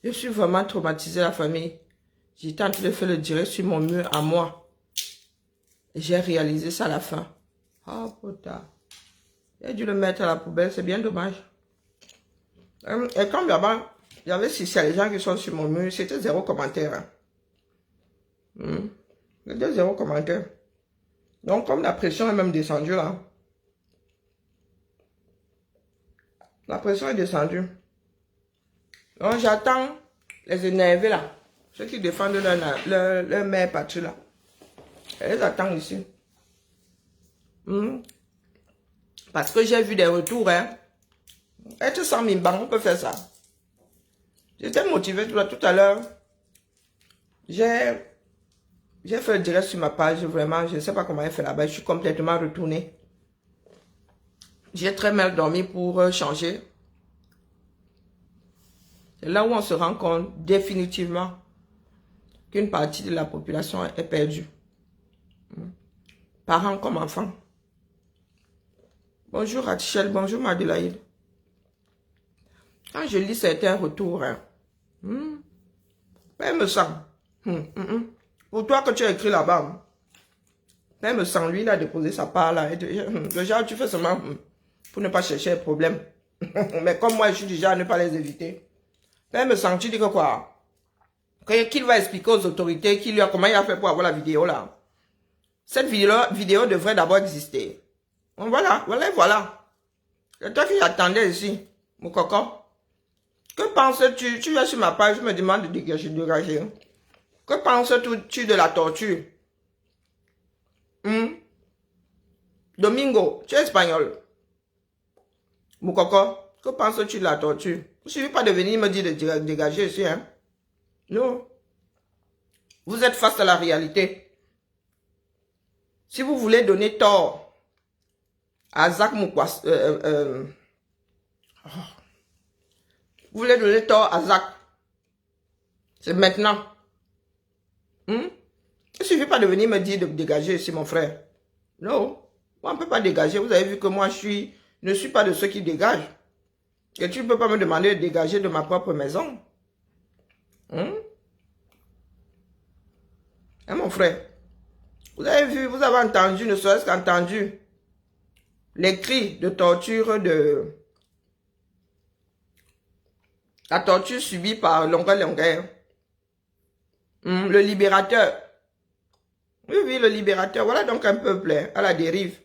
Je suis vraiment traumatisée, la famille. J'étais en train de faire le direct sur mon mur à moi. J'ai réalisé ça à la fin. Oh putain. J'ai dû le mettre à la poubelle, c'est bien dommage. Et comme là-bas, il y avait si les gens qui sont sur mon mur, c'était zéro commentaire. Hein. C'était zéro commentaire. Donc comme la pression est même descendue là. La pression est descendue. Donc j'attends les énervés là. Ceux qui défendent leur mère patrie là. Je les attends ici. Parce que j'ai vu des retours. Hein. Être sans mimban, on peut faire ça. J'étais motivée tout à l'heure. J'ai fait le direct sur ma page. Vraiment, je ne sais pas comment elle fait là-bas. Je suis complètement retournée. J'ai très mal dormi pour changer. C'est là où on se rend compte définitivement qu'une partie de la population est perdue. Parents comme enfants. Bonjour Rachel, bonjour Madelaïde. Quand je lis certains retours, hein, elle me sent. Pour toi que tu as écrit là-bas, elle me sent, lui, il a déposé sa part là. Déjà, tu fais seulement pour ne pas chercher les problèmes. Mais comme moi, je suis déjà à ne pas les éviter. Elle me sent, tu dis que quoi? Qu'il va expliquer aux autorités comment il a fait pour avoir la vidéo là. Cette vidéo devrait d'abord exister. Bon, voilà. C'est toi qui attendais ici, mon coco. Que penses-tu? Tu es sur ma page, je me demande de dégager. Que penses-tu de la torture? Domingo, tu es espagnol. Mon coco, que penses-tu de la torture? Il ne suffit pas de venir me dire de dégager ici, hein. Non. Vous êtes face à la réalité. Si vous voulez donner tort à Zach Moukwas, vous voulez donner tort à Zach, c'est maintenant. Il ne suffit pas de venir me dire de dégager ici, mon frère. Non, moi, on ne peut pas dégager. Vous avez vu que moi, je ne suis pas de ceux qui dégagent. Et tu ne peux pas me demander de dégager de ma propre maison. Hein, mon frère? Vous avez vu, vous avez entendu, ne serait-ce qu'entendu, les cris de torture la torture subie par Longueur. Le libérateur. Oui, le libérateur. Voilà donc un peuple hein, à la dérive.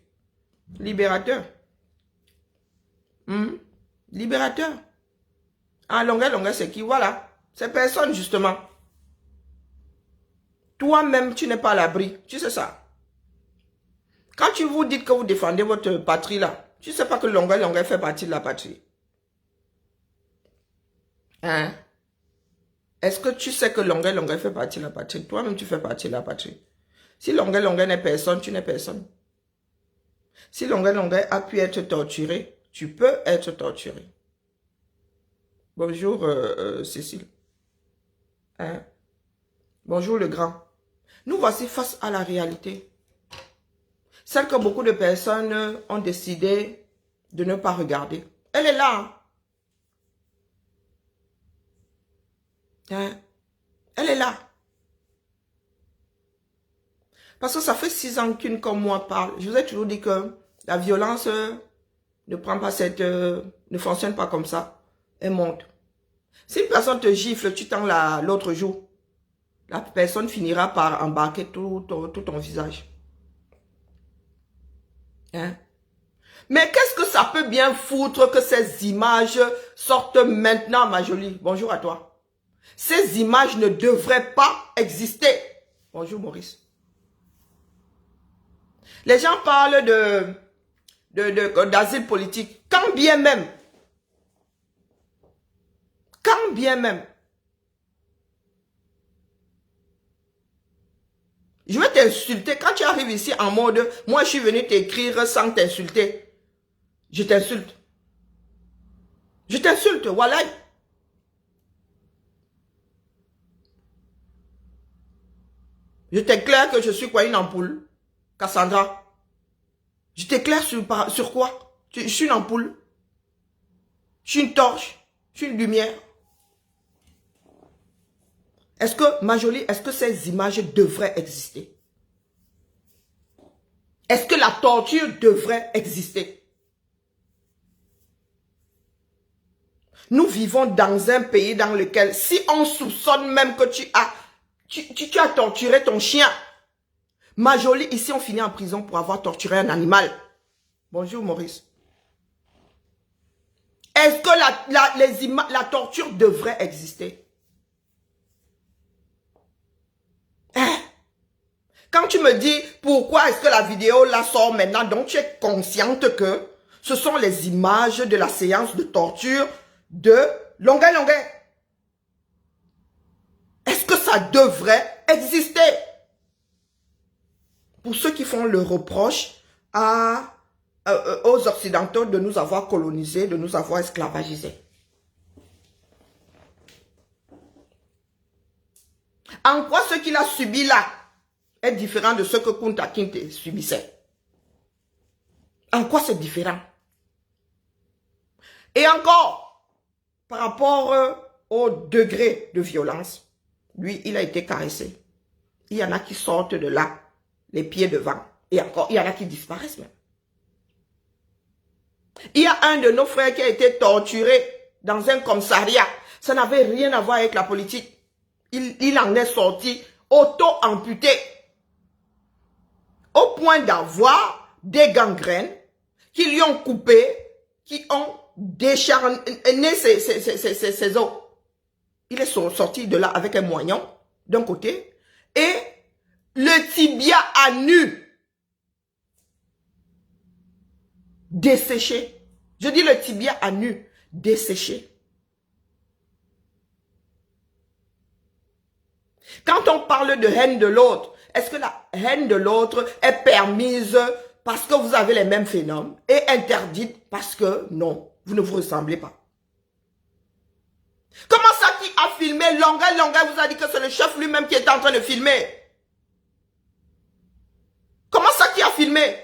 Libérateur. Libérateur. Ah, Longueur, c'est qui? Voilà. C'est personne, justement. Toi-même, tu n'es pas à l'abri. Tu sais ça. Quand tu vous dites que vous défendez votre patrie là, tu ne sais pas que Longueur fait partie de la patrie. Hein? Est-ce que tu sais que Longueur fait partie de la patrie? Toi-même, tu fais partie de la patrie. Si Longueur n'est personne, tu n'es personne. Si Longueur a pu être torturé, tu peux être torturé. Bonjour Cécile. Hein? Bonjour le grand. Nous voici face à la réalité. Celle que beaucoup de personnes ont décidé de ne pas regarder. Elle est là. Hein? Elle est là. Parce que ça fait 6 ans qu'une comme moi parle. Je vous ai toujours dit que la violence ne prend pas ne fonctionne pas comme ça. Elle monte. Si une personne te gifle, tu tends l'autre joue. La personne finira par embarquer tout ton visage. Hein? Mais qu'est-ce que ça peut bien foutre que ces images sortent maintenant, ma jolie? Bonjour à toi. Ces images ne devraient pas exister. Bonjour Maurice. Les gens parlent d'asile politique. Quand bien même. Je vais t'insulter. Quand tu arrives ici en mode, moi je suis venu t'écrire sans t'insulter. Je t'insulte. Je t'insulte, voilà. Je t'éclaire que je suis quoi, une ampoule? Cassandra. Je t'éclaire sur quoi? Je suis une ampoule. Je suis une torche. Je suis une lumière. Est-ce que, Marjolie, est-ce que ces images devraient exister? Est-ce que la torture devrait exister? Nous vivons dans un pays dans lequel, si on soupçonne même que tu as torturé ton chien, Marjolie, ici on finit en prison pour avoir torturé un animal. Bonjour Maurice. Est-ce que la torture devrait exister? Hein? Quand tu me dis pourquoi est-ce que la vidéo là sort maintenant, donc tu es consciente que ce sont les images de la séance de torture de Longueuil. Est-ce que ça devrait exister? Pour ceux qui font le reproche aux Occidentaux de nous avoir colonisés, de nous avoir esclavagisés. En quoi ce qu'il a subi là est différent de ce que Kunta Kinte subissait? En quoi c'est différent? Et encore, par rapport au degré de violence, lui, il a été caressé. Il y en a qui sortent de là, les pieds devant. Et encore, il y en a qui disparaissent même. Il y a un de nos frères qui a été torturé dans un commissariat. Ça n'avait rien à voir avec la politique. Il en est sorti auto-amputé. Au point d'avoir des gangrènes qui lui ont coupé, qui ont décharné ses os. Il est sorti de là avec un moignon d'un côté et le tibia à nu desséché. Je dis le tibia à nu desséché. Quand on parle de haine de l'autre, est-ce que la haine de l'autre est permise parce que vous avez les mêmes phénomènes et interdite parce que non, vous ne vous ressemblez pas? Comment ça qui a filmé Longueuil vous a dit que c'est le chef lui-même qui était en train de filmer? Comment ça qui a filmé?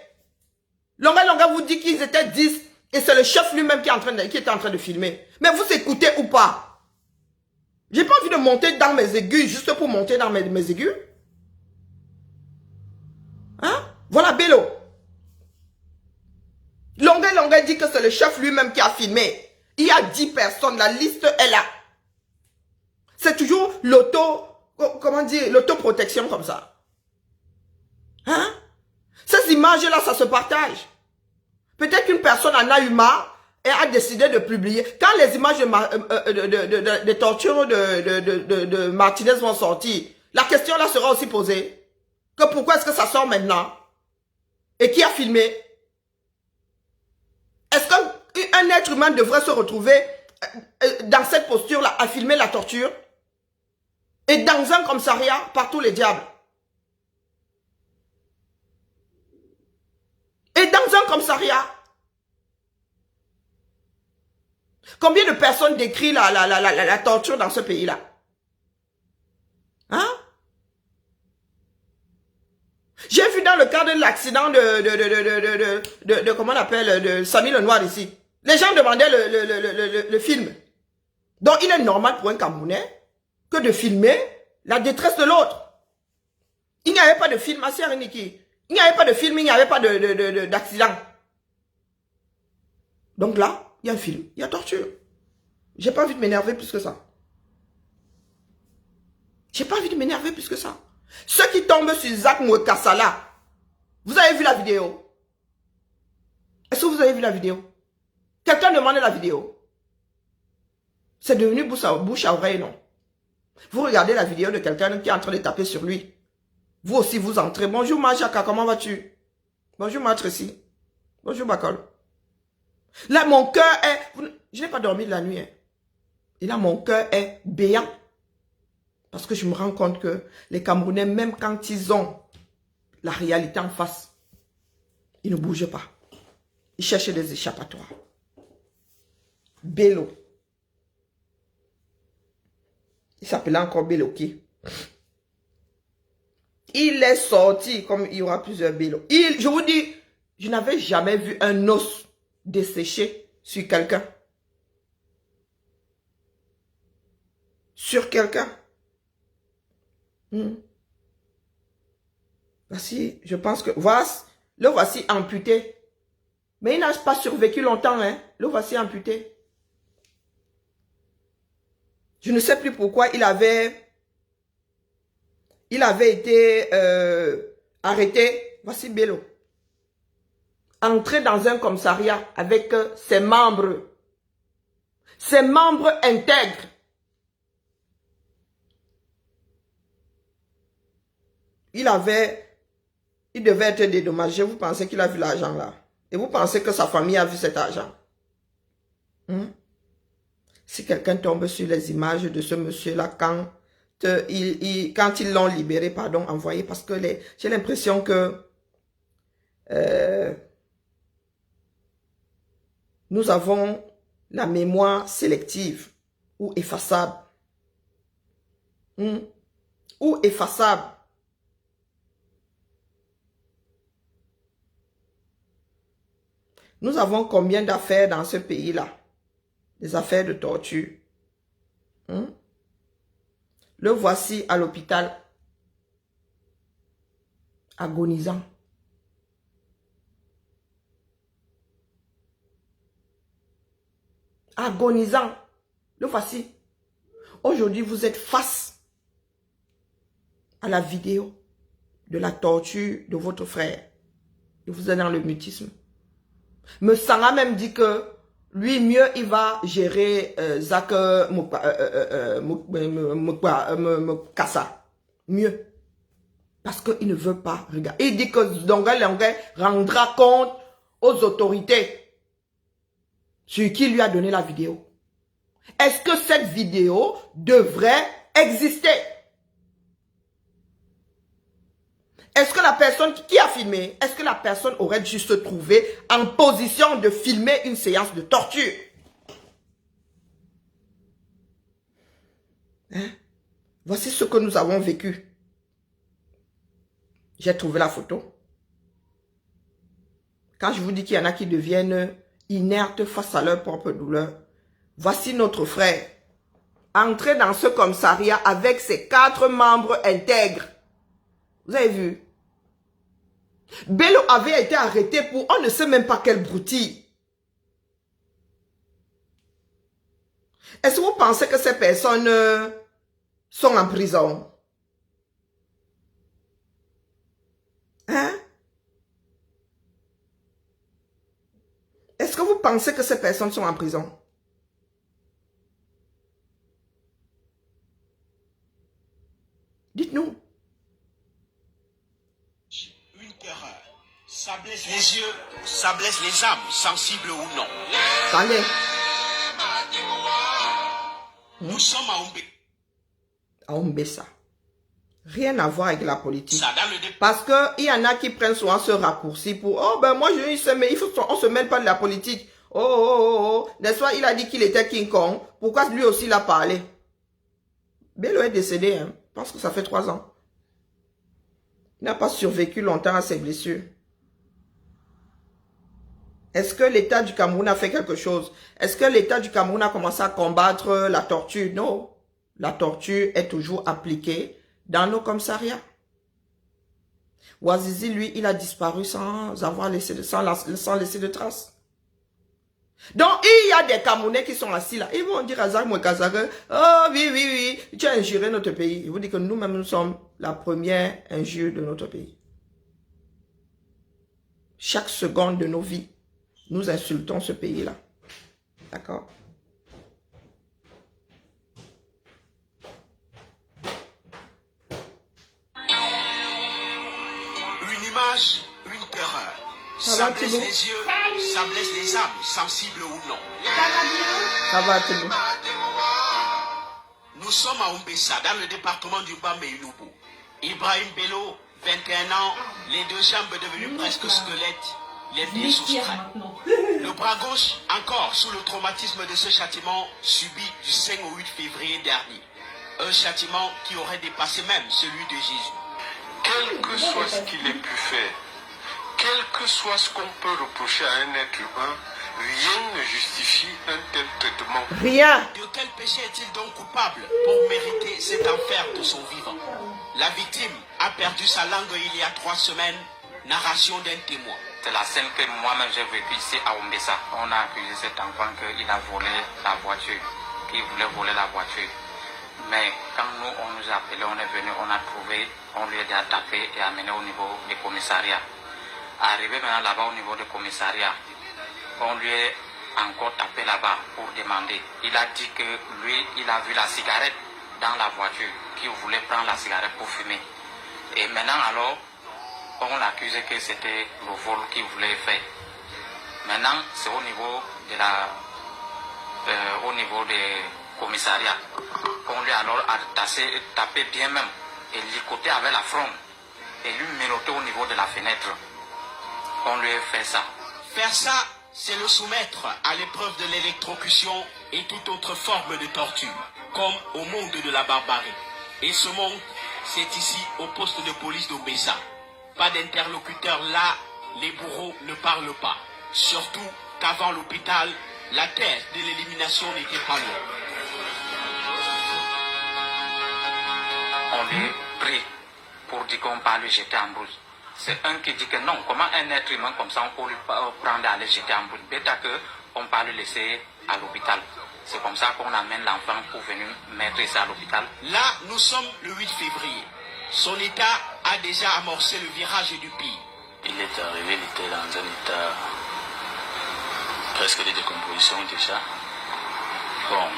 Longueuil vous dit qu'ils étaient 10 et c'est le chef lui-même qui était en train de filmer. Mais vous écoutez ou pas? J'ai pas envie de monter dans mes aigus juste pour monter dans mes aigus. Hein? Voilà Bello. Longueuil dit que c'est le chef lui-même qui a filmé. Il y a 10 personnes, la liste est là. C'est toujours l'autoprotection comme ça. Hein? Ces images-là, ça se partage. Peut-être qu'une personne en a eu marre et a décidé de publier. Quand les images de torture de Martinez vont sortir, la question là sera aussi posée. Que pourquoi est-ce que ça sort maintenant? Et qui a filmé? Est-ce qu'un être humain devrait se retrouver dans cette posture-là à filmer la torture? Et dans un commissariat par tous les diables? Et dans un commissariat? Combien de personnes décrivent la torture dans ce pays-là? Hein? J'ai vu dans le cadre de l'accident de comment on appelle, de Samy Lenoir ici. Les gens demandaient le film. Donc il est normal pour un Camerounais que de filmer la détresse de l'autre. Il n'y avait pas de film à Sierra-Niki. Il n'y avait pas de film, il n'y avait pas d'accident. Donc là, il y a un film, il y a torture. J'ai pas envie de m'énerver plus que ça. J'ai pas envie de m'énerver plus que ça. Ceux qui tombent sur Zach Mwekassala, vous avez vu la vidéo? Est-ce que vous avez vu la vidéo? Quelqu'un demandait la vidéo. C'est devenu bouche à oreille, non? Vous regardez la vidéo de quelqu'un qui est en train de taper sur lui. Vous aussi, vous entrez. Bonjour Majaka, comment vas-tu? Bonjour ma Tracy. Bonjour Bacol. Là, mon cœur est... Je n'ai pas dormi de la nuit. Hein. Et là, mon cœur est béant. Parce que je me rends compte que les Camerounais, même quand ils ont la réalité en face, ils ne bougent pas. Ils cherchent des échappatoires. Bello. Il s'appelait encore Belloki. Il est sorti, comme il y aura plusieurs Bello. Je vous dis, je n'avais jamais vu un os desséché sur quelqu'un. Sur quelqu'un. Voici, je pense que... Le voici amputé. Mais il n'a pas survécu longtemps, hein. Le voici amputé. Je ne sais plus pourquoi il avait été arrêté. Voici Bello. Entré dans un commissariat avec ses membres. Ses membres intègres. Il devait être dédommagé. Vous pensez qu'il a vu l'argent là? Et vous pensez que sa famille a vu cet argent? Si quelqu'un tombe sur les images de ce monsieur-là quand ils l'ont libéré, pardon, envoyé, parce que j'ai l'impression que nous avons la mémoire sélective ou effaçable. Ou effaçable. Nous avons combien d'affaires dans ce pays-là? Des affaires de torture. Le voici à l'hôpital. Agonisant. Agonisant. Le voici. Aujourd'hui, vous êtes face à la vidéo de la torture de votre frère. Et vous êtes dans le mutisme. Me Sanga même dit que lui, mieux, il va gérer Zak Mukasa. Mieux. Parce qu'il ne veut pas regarder. Il dit que Donga Lengue rendra compte aux autorités sur qui lui a donné la vidéo. Est-ce que cette vidéo devrait exister? Est-ce que la personne qui a filmé, est-ce que la personne aurait dû se trouver en position de filmer une séance de torture? Voici ce que nous avons vécu. J'ai trouvé la photo. Quand je vous dis qu'il y en a qui deviennent inertes face à leur propre douleur, voici notre frère, entré dans ce commissariat avec ses 4 membres intègres. Vous avez vu? Bello avait été arrêté pour on ne sait même pas quelle broutille. Est-ce que vous pensez que ces personnes sont en prison? Hein? Est-ce que vous pensez que ces personnes sont en prison? Dites-nous. Une terreur. Ça blesse les yeux, ça blesse les âmes, sensibles ou non. Allez. Nous sommes à Ombé. À Ombessa. Rien à voir avec la politique. Parce qu'il y en a qui prennent souvent ce raccourci pour « Oh, ben moi, je sais, mais on se mêle pas de la politique. Oh. N'est-ce pas, il a dit qu'il était King Kong. Pourquoi lui aussi, il a parlé? » Bello est décédé, hein. Je pense que ça fait 3 ans. Il n'a pas survécu longtemps à ses blessures. Est-ce que l'État du Cameroun a fait quelque chose? Est-ce que l'État du Cameroun a commencé à combattre la torture? Non. La torture est toujours appliquée dans nos commissariats. Ouazizi, lui, il a disparu sans laisser de traces. Donc, il y a des Camerounais qui sont assis là. Ils vont dire à Zak Mwekazake, oh oui, tu as injuré notre pays. Il vous dit que nous-mêmes, nous sommes la première injure de notre pays. Chaque seconde de nos vies, nous insultons ce pays-là. D'accord? Une image, une terreur. Ça blesse les yeux, ça blesse les âmes, sensibles ou non. Ça va, Thibaut. Nous sommes à Ombessa, dans le département du Bamé-Inubu. Ibrahim Bello, 21 ans, les 2 jambes devenues presque squelettes, les pieds soustraits. Le bras gauche, encore sous le traumatisme de ce châtiment subi du 5 au 8 février dernier. Un châtiment qui aurait dépassé même celui de Jésus. Quel que soit ce qu'il ait pu faire, quel que soit ce qu'on peut reprocher à un être humain, rien ne justifie un tel traitement. Rien. De quel péché est-il donc coupable pour mériter cet enfer de son vivant. La victime a perdu sa langue il y a 3 semaines. Narration d'un témoin. C'est la scène que moi-même j'ai vécue ici à Ombessa. On a accusé cet enfant qu'il a volé la voiture, qu'il voulait voler la voiture. Mais quand nous, on nous a appelés, on est venu, on a trouvé, on lui a déjà tapé et amené au niveau du commissariat. Arrivé maintenant là-bas au niveau du commissariat, on lui a encore tapé là-bas pour demander. Il a dit que lui, il a vu la cigarette dans la voiture, qu'il voulait prendre la cigarette pour fumer. Et maintenant alors, on l'accusait que c'était le vol qu'il voulait faire. Maintenant, c'est au niveau des commissariats qu'on lui a alors tapé bien même et licoté avec la fronde et lui menotté au niveau de la fenêtre. On lui a fait ça. Faire ça, c'est le soumettre à l'épreuve de l'électrocution et toute autre forme de torture, comme au monde de la barbarie. Et ce monde, c'est ici au poste de police d'Ombessa. Pas d'interlocuteur là, les bourreaux ne parlent pas. Surtout qu'avant l'hôpital, la terre de l'élimination n'était pas loin. On lui prie pour dire qu'on va lui jeter en boule. C'est un qui dit que non, comment un être humain comme ça on peut lui prendre à le jeter en boule. Bêta qu'on va le laisser à l'hôpital. C'est comme ça qu'on amène l'enfant pour venir mettre ça à l'hôpital. Là, nous sommes le 8 février. Son état a déjà amorcé le virage du pire. Il est arrivé, il était dans un état presque de décomposition déjà. Bon,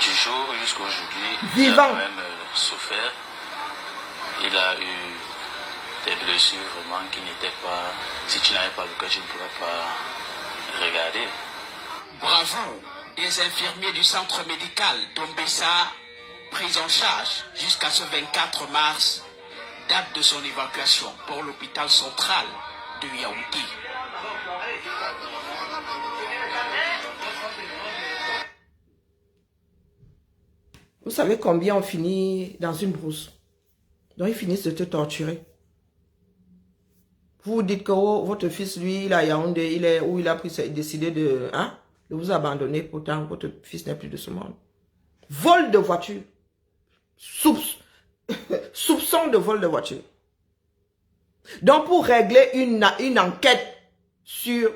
du jour jusqu'à aujourd'hui, il a quand même souffert. Il a eu des blessures vraiment qui n'étaient pas... Si tu n'avais pas le cœur, je ne pourrais pas regarder. Bravo, des infirmiers du centre médical d'Ombessa, pris en charge jusqu'à ce 24 mars, date de son évacuation pour l'hôpital central de Yaoundé. Vous savez combien on finit dans une brousse? Donc ils finissent de te torturer. Vous vous dites que votre fils, lui, il est à Yaoundé, il est où il a décidé de vous abandonner, pourtant votre fils n'est plus de ce monde. Vol de voiture. Soupçon de vol de voiture. Donc pour régler une enquête sur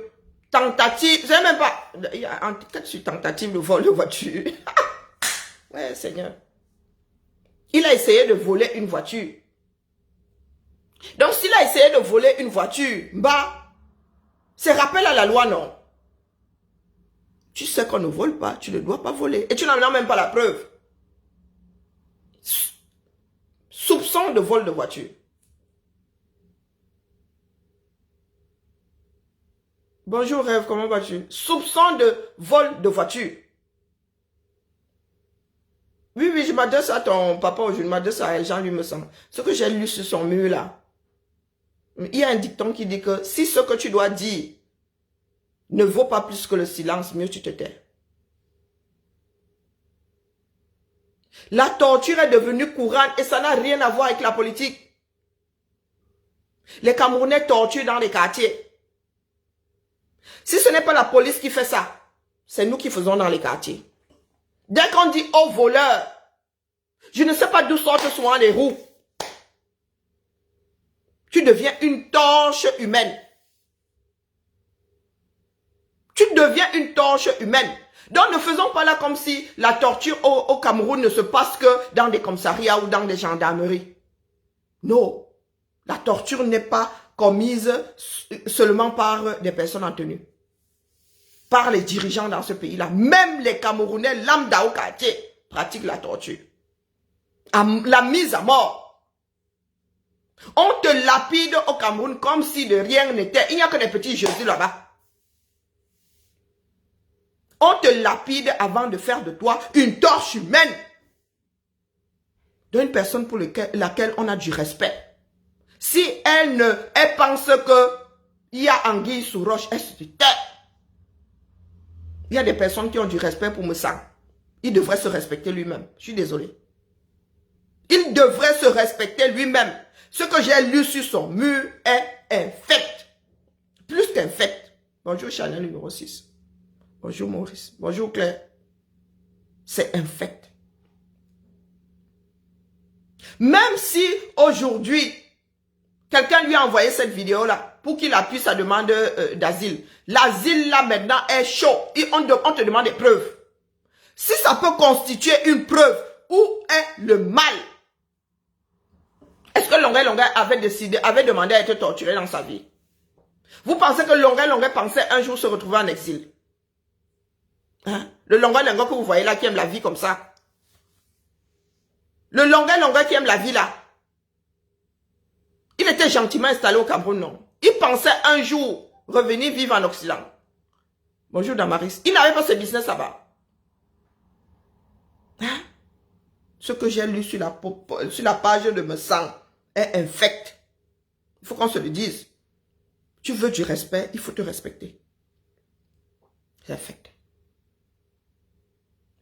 tentative, c'est même pas, il y a une enquête sur tentative de vol de voiture. Ouais, Seigneur. Il a essayé de voler une voiture. Donc s'il a essayé de voler une voiture, c'est rappel à la loi, non? Tu sais qu'on ne vole pas, tu ne dois pas voler. Et tu n'en as même pas la preuve. Soupçon de vol de voiture. Bonjour Rêve, comment vas-tu? Soupçon de vol de voiture. Oui, je m'adresse à ton papa ou je m'adresse à Jean, lui me semble. Ce que j'ai lu sur son mur là. Il y a un dicton qui dit que si ce que tu dois dire ne vaut pas plus que le silence, mieux tu te tais. La torture est devenue courante et ça n'a rien à voir avec la politique. Les Camerounais torturent dans les quartiers. Si ce n'est pas la police qui fait ça, c'est nous qui faisons dans les quartiers. Dès qu'on dit oh voleur, je ne sais pas d'où sortent souvent les roues. Tu deviens une torche humaine. Tu deviens une torche humaine. Donc ne faisons pas là comme si la torture au Cameroun ne se passe que dans des commissariats ou dans des gendarmeries. Non. La torture n'est pas commise seulement par des personnes en tenue. Par les dirigeants dans ce pays-là. Même les Camerounais lambda au quartier pratiquent la torture. La mise à mort. On te lapide au Cameroun comme si de rien n'était. Il n'y a que des petits Jésus là-bas. On te lapide avant de faire de toi une torche humaine. D'une personne pour laquelle on a du respect. Si elle pense que il y a anguille sous roche, elle se tait. Il y a des personnes qui ont du respect pour me sang. Il devrait se respecter lui-même. Je suis désolé. Il devrait se respecter lui-même. Ce que j'ai lu sur son mur est infect. Plus qu'infect. Bonjour Chanel numéro 6. « Bonjour Maurice. Bonjour Claire. C'est infect. Même si aujourd'hui, quelqu'un lui a envoyé cette vidéo-là pour qu'il appuie sa demande d'asile. L'asile là maintenant est chaud. On te demande des preuves. Si ça peut constituer une preuve, où est le mal? Est-ce que Longueuil avait demandé à être torturé dans sa vie? Vous pensez que Longueuil pensait un jour se retrouver en exil? Hein? Le Longueuil que vous voyez là qui aime la vie comme ça. Le Longueuil qui aime la vie là. Il était gentiment installé au Cameroun, non? Il pensait un jour revenir vivre en Occident. Bonjour Damaris. Il n'avait pas ce business là-bas. Hein? Ce que j'ai lu sur la page de Me Sang est infect. Il faut qu'on se le dise. Tu veux du respect, il faut te respecter. C'est infect.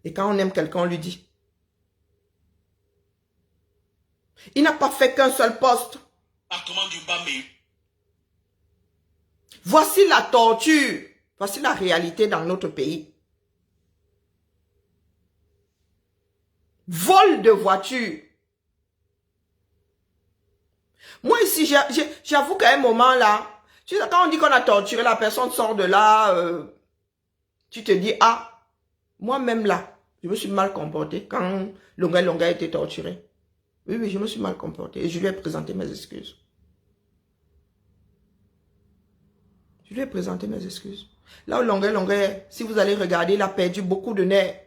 Et quand on aime quelqu'un, on lui dit. Il n'a pas fait qu'un seul poste. Voici la torture. Voici la réalité dans notre pays. Vol de voiture. Moi ici, j'avoue qu'à un moment là, quand on dit qu'on a torturé, la personne sort de là, tu te dis, ah, moi-même là, je me suis mal comporté quand Longueuil a été torturé. Oui, je me suis mal comporté et je lui ai présenté mes excuses. Je lui ai présenté mes excuses. Là où Longueuil, si vous allez regarder, il a perdu beaucoup de nerfs.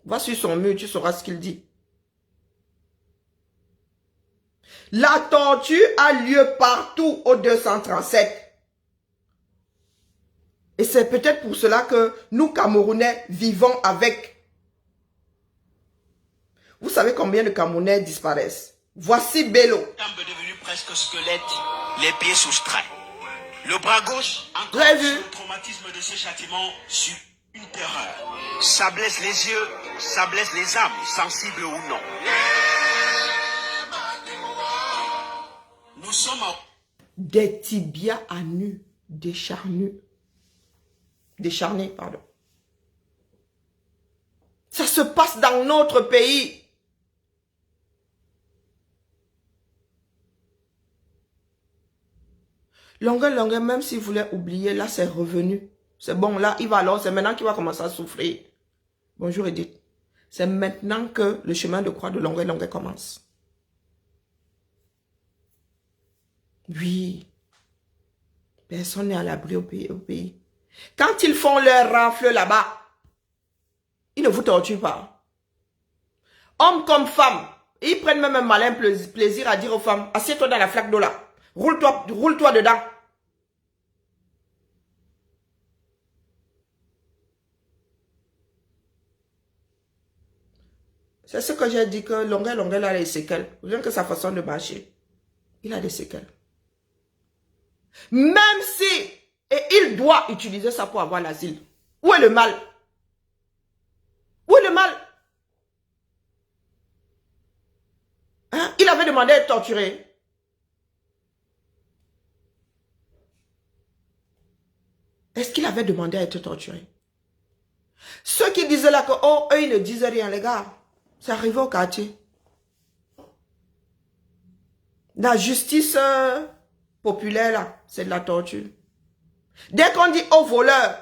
Va sur son mur, tu sauras ce qu'il dit. La torture a lieu partout au 237. Et c'est peut-être pour cela que nous, Camerounais, vivons avec. Vous savez combien de Camerounais disparaissent? Voici Bello. Jambe devenue presque squelette, les pieds soustraits. Le bras gauche, encore le traumatisme de ce châtiment sur une terreur. Ça blesse les yeux, ça blesse les âmes, sensibles ou non. Nous sommes des tibias à nu, décharnés, pardon. Ça se passe dans notre pays. Longueuil, même s'il voulait oublier, là, c'est revenu. C'est bon, là, il va alors, c'est maintenant qu'il va commencer à souffrir. Bonjour Edith. C'est maintenant que le chemin de croix de Longueuil commence. Oui. Personne n'est à l'abri au pays. Quand ils font leur rafle là-bas, ils ne vous torturent pas. Hommes comme femmes, ils prennent même un malin plaisir à dire aux femmes, assieds-toi dans la flaque d'eau là. Roule-toi dedans. C'est ce que j'ai dit, que Longueuil a des séquelles. Rien que sa façon de marcher. Il a des séquelles. Même si, et il doit utiliser ça pour avoir l'asile. Où est le mal? Où est le mal? Hein? Il avait demandé à être torturé. Est-ce qu'il avait demandé à être torturé? Ceux qui disaient là que, oh, eux, ils ne disaient rien, les gars. C'est arrivé au quartier. La justice populaire, là, c'est de la torture. Dès qu'on dit aux voleurs,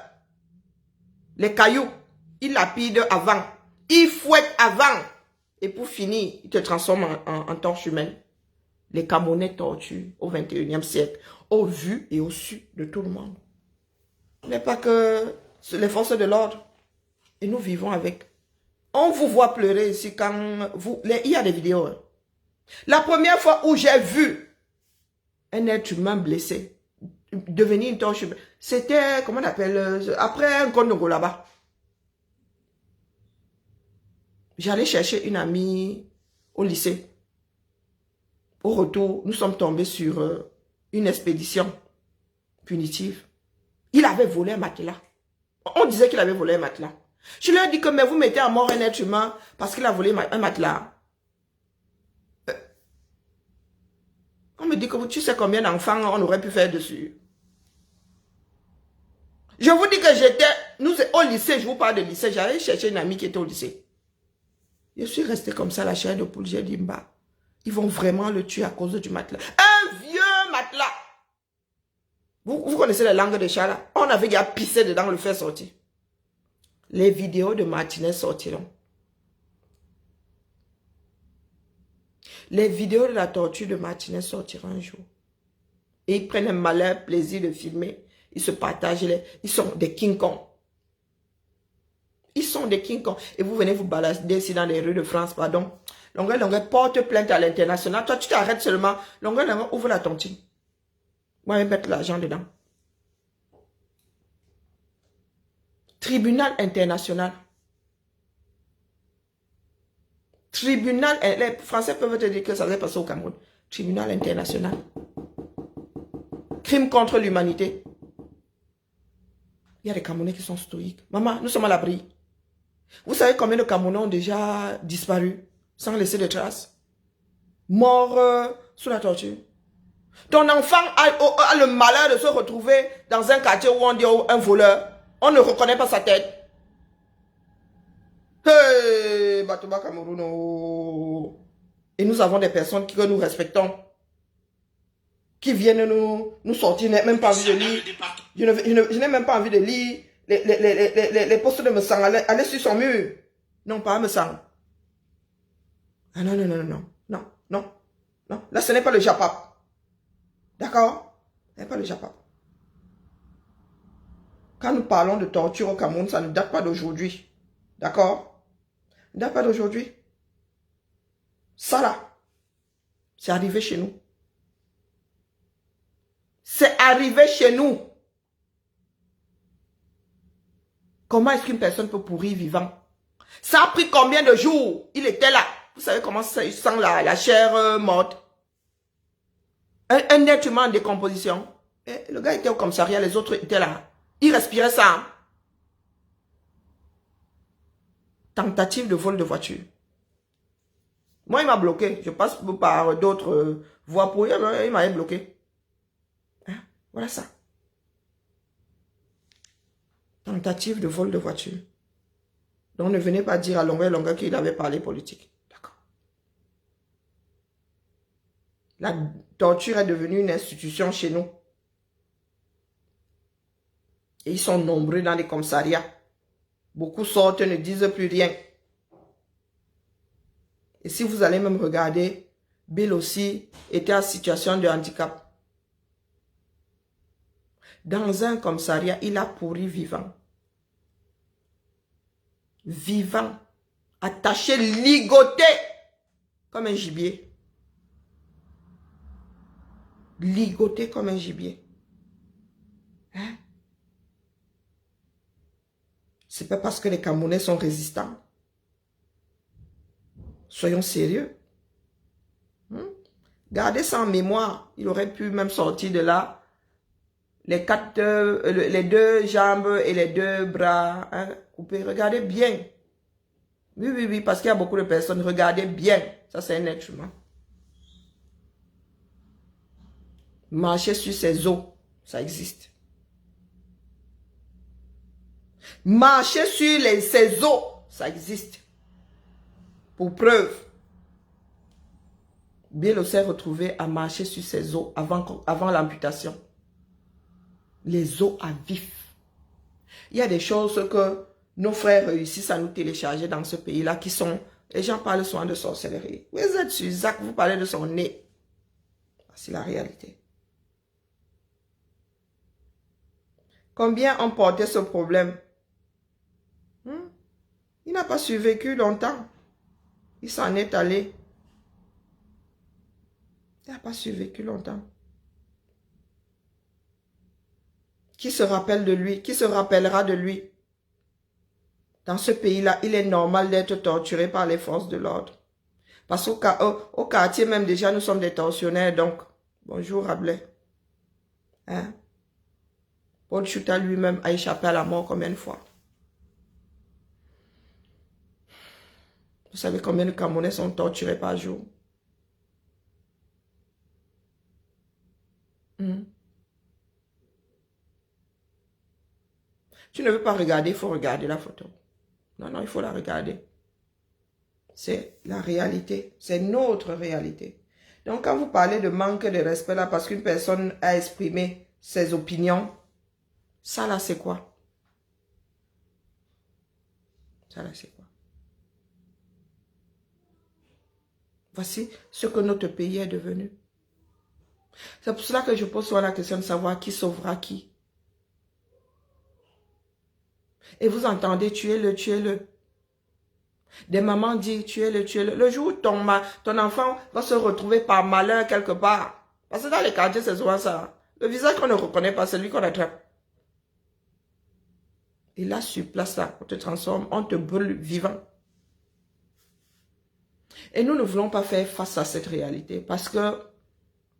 les cailloux, ils lapident avant. Ils fouettent avant. Et pour finir, ils te transforment en torche humaine. Les Camerounais torturent au 21e siècle, au vu et au su de tout le monde. Ce n'est pas que les forces de l'ordre. Et nous vivons avec. On vous voit pleurer ici quand vous... Il y a des vidéos. Hein. La première fois où j'ai vu un être humain blessé devenir une torche humaine, c'était, comment on appelle, après un Konongo là-bas. J'allais chercher une amie au lycée. Au retour, nous sommes tombés sur une expédition punitive. Il avait volé un matelas. On disait qu'il avait volé un matelas. Je leur ai dit que mais vous mettez à mort un être humain parce qu'il a volé un matelas. On me dit que tu sais combien d'enfants on aurait pu faire dessus. Je vous dis que j'étais, nous au lycée, je vous parle de lycée, j'allais chercher une amie qui était au lycée. Je suis resté comme ça, la chair de poule. J'ai dit, bah, ils vont vraiment le tuer à cause du matelas. Un vieux matelas. Vous connaissez la langue de chat là? On avait déjà pissé dedans, le faire sortir. Les vidéos de Martinez sortiront. Les vidéos de la torture de Martinez sortiront un jour. Et ils prennent un malin plaisir de filmer. Ils se partagent. Ils sont des King Kong. Ils sont des King Kong. Et vous venez vous balader ici dans les rues de France, pardon. Longueur, porte plainte à l'international. Toi, tu t'arrêtes seulement. Longueur, ouvre la tontine. Moi, je vais mettre l'argent dedans. Tribunal international. Tribunal, les Français peuvent te dire que ça va passer au Cameroun. Tribunal international. Crime contre l'humanité. Il y a des Camerounais qui sont stoïques. Maman, nous sommes à l'abri. Vous savez combien de Camerounais ont déjà disparu sans laisser de traces? Morts sous la torture. Ton enfant a le malheur de se retrouver dans un quartier où on dit un voleur. On ne reconnaît pas sa tête. Hey, Batouba Cameroun. Oh. Et nous avons des personnes que nous respectons. Qui viennent nous sortir. Je n'ai même pas envie de lire. Je n'ai même pas envie de lire les postes de me sang. Aller sur son mur. Non, pas me sang. Ah non, non, non, non, non, non, non. Là, ce n'est pas le Japap. D'accord? Ce n'est pas le Japap. Quand nous parlons de torture au Cameroun, ça ne date pas d'aujourd'hui. D'accord? Ça ne date pas d'aujourd'hui. Ça là, c'est arrivé chez nous. C'est arrivé chez nous. Comment est-ce qu'une personne peut pourrir vivant? Ça a pris combien de jours? Il était là. Vous savez comment ça sent la chair morte? Un être humain en décomposition. Et le gars était au commissariat, les autres étaient là. Il respirait ça. Hein? Tentative de vol de voiture. Moi, il m'a bloqué. Je passe par d'autres voies pour lui. Il m'avait bloqué. Hein? Voilà ça. Tentative de vol de voiture. Donc, ne venez pas dire à longueur qu'il avait parlé politique. D'accord. La torture est devenue une institution chez nous. Et ils sont nombreux dans les commissariats. Beaucoup sortent, ne disent plus rien. Et si vous allez même regarder, Bill aussi était en situation de handicap. Dans un commissariat, il a pourri vivant. Vivant. Attaché, ligoté. Comme un gibier. Ligoté comme un gibier. Hein? C'est pas parce que les Camerounais sont résistants. Soyons sérieux. Gardez ça en mémoire. Il aurait pu même sortir de là. Les deux jambes et les deux bras hein, coupés. Regardez bien. Oui, oui, oui, parce qu'il y a beaucoup de personnes. Regardez bien. Ça, c'est un être humain. Marcher sur ses os, ça existe. Marcher sur ses os, ça existe. Pour preuve, Bill s'est retrouvé à marcher sur ses os avant l'amputation. Les os à vif. Il y a des choses que nos frères réussissent à nous télécharger dans ce pays-là qui sont... Les gens parlent souvent de sorcellerie. Vous êtes sur Zach, vous parlez de son nez. C'est la réalité. Combien ont porté ce problème? Il n'a pas survécu longtemps. Il s'en est allé. Il n'a pas survécu longtemps. Qui se rappelle de lui? Qui se rappellera de lui? Dans ce pays-là, il est normal d'être torturé par les forces de l'ordre. Parce qu'au quartier même déjà, nous sommes des tortionnaires. Donc, bonjour Rabelais. Hein? Paul Chouta lui-même a échappé à la mort combien de fois? Vous savez combien de Camerounais sont torturés par jour? Tu ne veux pas regarder, il faut regarder la photo. Non, non, il faut la regarder. C'est la réalité. C'est notre réalité. Donc, quand vous parlez de manque de respect là, parce qu'une personne a exprimé ses opinions, ça là, c'est quoi? Ça là, c'est quoi? Voici ce que notre pays est devenu. C'est pour cela que je pose souvent la question de savoir qui sauvera qui. Et vous entendez, tuez-le, tuez-le. Des mamans disent, tuez-le, tuez-le. Le jour où ton enfant va se retrouver par malheur quelque part. Parce que dans les quartiers, c'est souvent ça. Le visage qu'on ne reconnaît pas, c'est lui qu'on attrape. Et là, sur place, là, on te transforme, on te brûle vivant. Et nous ne voulons pas faire face à cette réalité. Parce que,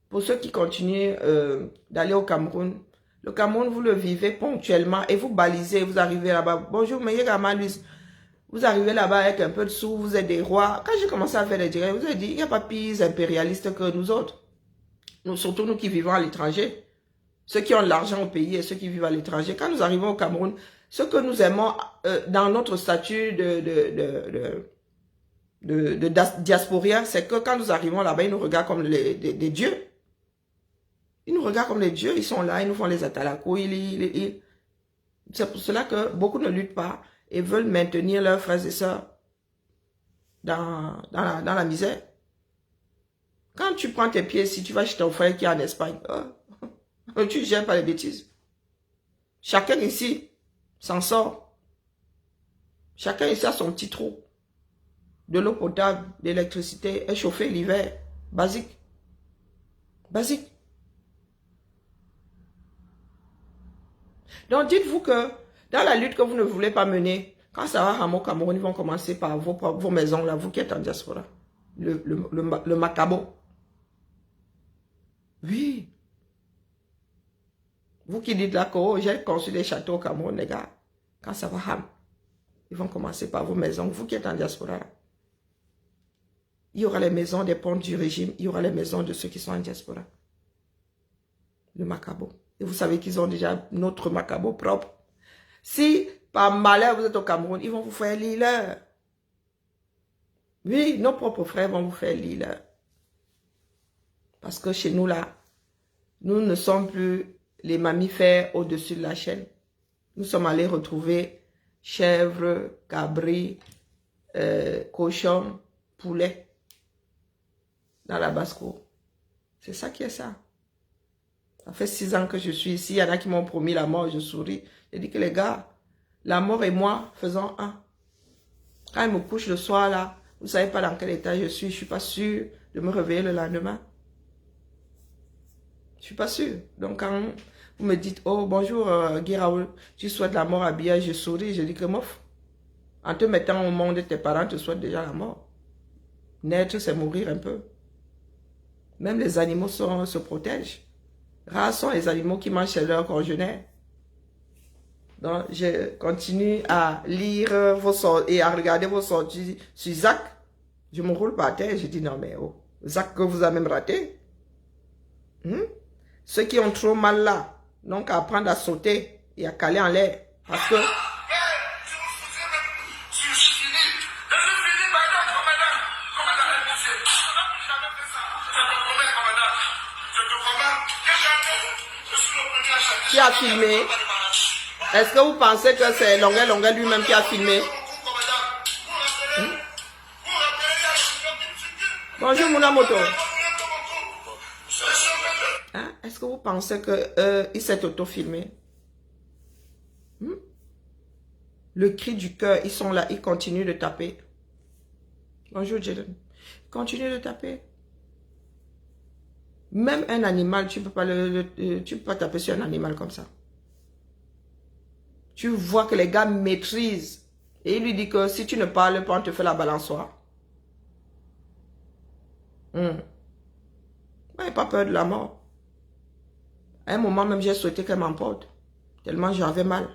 pour ceux qui continuent d'aller au Cameroun, le Cameroun, vous le vivez ponctuellement et vous balisez, vous arrivez là-bas. Bonjour, mais vous arrivez là-bas avec un peu de sous, vous êtes des rois. Quand j'ai commencé à faire des directs, vous avez dit, il n'y a pas pire impérialiste que nous autres. Nous, surtout nous qui vivons à l'étranger. Ceux qui ont de l'argent au pays et ceux qui vivent à l'étranger. Quand nous arrivons au Cameroun, ce que nous aimons dans notre statut de diasporien, c'est que quand nous arrivons là-bas, ils nous regardent comme des dieux. Ils nous regardent comme des dieux, ils sont là, ils nous font les atalakos. C'est pour cela que beaucoup ne luttent pas et veulent maintenir leurs frères et sœurs dans la misère. Quand tu prends tes pieds, si tu vas chez ton frère qui est en Espagne, tu ne gères pas les bêtises. Chacun ici s'en sort. Chacun ici a son petit trou. De l'eau potable, d'électricité, échauffée l'hiver. Basique. Basique. Donc dites-vous que dans la lutte que vous ne voulez pas mener, quand ça va au Cameroun, ils vont commencer par vos maisons, là, vous qui êtes en diaspora. Le Macabo. Oui. Vous qui dites là que oh, j'ai construit des châteaux au Cameroun, les gars. Quand ça va ils vont commencer par vos maisons. Vous qui êtes en diaspora. Il y aura les maisons des pontes du régime. Il y aura les maisons de ceux qui sont en diaspora. Le Macabo. Et vous savez qu'ils ont déjà notre Macabo propre. Si par malheur vous êtes au Cameroun, ils vont vous faire l'île. Oui, nos propres frères vont vous faire l'île. Parce que chez nous là, nous ne sommes plus les mammifères au-dessus de la chaîne. Nous sommes allés retrouver chèvres, cabris, cochons, poulets dans la basse-cour. C'est ça qui est ça. Ça fait 6 ans que je suis ici. Il y en a qui m'ont promis la mort, je souris. J'ai dit que les gars, la mort et moi faisons un. Quand je me couche le soir là, vous ne savez pas dans quel état je suis pas sûr de me réveiller le lendemain. Je ne suis pas sûr. Donc quand vous me dites, oh bonjour Guy Raoul, tu souhaites la mort à Bia, je souris, je dis que mof. En te mettant au monde, tes parents te souhaitent déjà la mort. Naître, c'est mourir un peu. Même les animaux se protègent. Rares sont les animaux qui mangent chez leurs congénères. Donc, je continue à lire vos sorties et à regarder vos sorties sur Zach. Je me roule par terre et je dis non mais oh, Zach que vous avez même raté. Ceux qui ont trop mal là, donc à apprendre à sauter et à caler en l'air. Parce que... Qui a filmé? Est-ce que vous pensez que c'est Longuet lui-même qui a filmé? Bonjour Munamoto. Hein? Est-ce que vous pensez qu'il s'est auto-filmé? Le cri du cœur, ils sont là, ils continuent de taper. Bonjour Jaden. Continue de taper. Même un animal, tu ne peux pas taper sur un animal comme ça. Tu vois que les gars maîtrisent. Et il lui dit que si tu ne parles pas, on te fait la balançoire. Moi, je n'ai pas peur de la mort. À un moment même, j'ai souhaité qu'elle m'emporte. Tellement j'avais mal.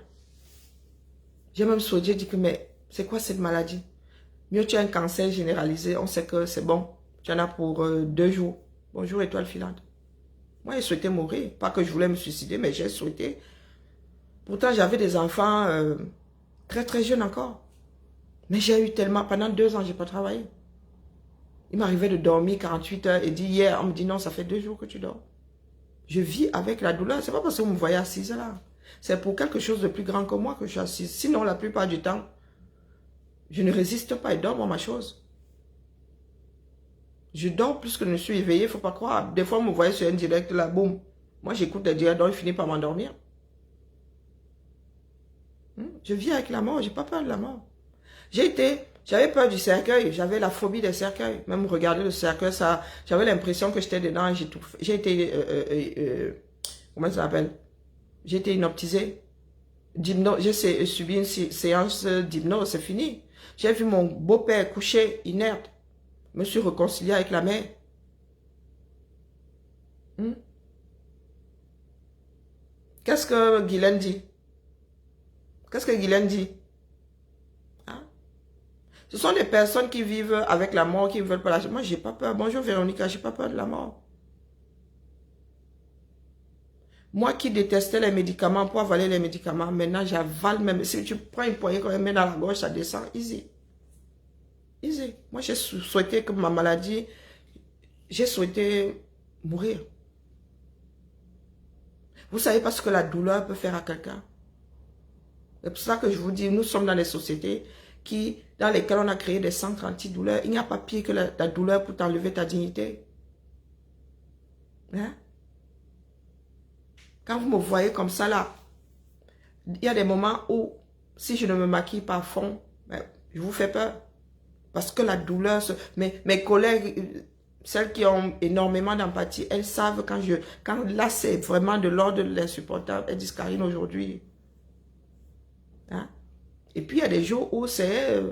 J'ai même souhaité, j'ai dit que mais c'est quoi cette maladie? Mieux tu as un cancer généralisé, on sait que c'est bon. Tu en as pour 2 jours. Bonjour étoile filante. Moi, j'ai souhaité mourir. Pas que je voulais me suicider, mais j'ai souhaité. Pourtant, j'avais des enfants très très jeunes encore. Mais j'ai eu tellement, pendant 2 ans, je n'ai pas travaillé. Il m'arrivait de dormir 48 heures et dit hier, on me dit non, ça fait 2 jours que tu dors. Je vis avec la douleur. C'est pas parce que vous me voyez assise là. C'est pour quelque chose de plus grand que moi que je suis assise. Sinon, la plupart du temps, je ne résiste pas et dors dans ma chose. Je dors plus que je ne suis éveillé, il ne faut pas croire. Des fois, vous me voyez sur un direct là, boum. Moi, j'écoute les directs, donc je finis par m'endormir. Je vis avec la mort, je n'ai pas peur de la mort. J'avais peur du cercueil, j'avais la phobie des cercueils. Même regarder le cercueil, ça, j'avais l'impression que j'étais dedans. J'ai été, comment ça s'appelle? J'ai été hypnotisé. J'ai subi une séance d'hypnose, c'est fini. J'ai vu mon beau-père couché, inerte. Je me suis réconcilié avec la mère. Qu'est-ce que Guylaine dit? Qu'est-ce que Guylaine dit? Hein? Ce sont des personnes qui vivent avec la mort, qui ne veulent pas la... Moi, j'ai pas peur. Bonjour Véronica, j'ai pas peur de la mort. Moi qui détestais les médicaments, pour avaler les médicaments, maintenant j'avale même. Si tu prends une poignée quand même mets dans la gorge, ça descend. Easy. Easy. Moi, j'ai souhaité que ma maladie, j'ai souhaité mourir. Vous savez pas ce que la douleur peut faire à quelqu'un. C'est pour ça que je vous dis, nous sommes dans des sociétés dans lesquelles on a créé des centres anti-douleur. Il n'y a pas pire que la douleur pour t'enlever ta dignité. Hein? Quand vous me voyez comme ça là, il y a des moments où, si je ne me maquille pas à fond, ben, je vous fais peur. Parce que la douleur, mes collègues, celles qui ont énormément d'empathie, elles savent quand là c'est vraiment de l'ordre de l'insupportable, elles disent Karine aujourd'hui. Hein? Et puis il y a des jours où c'est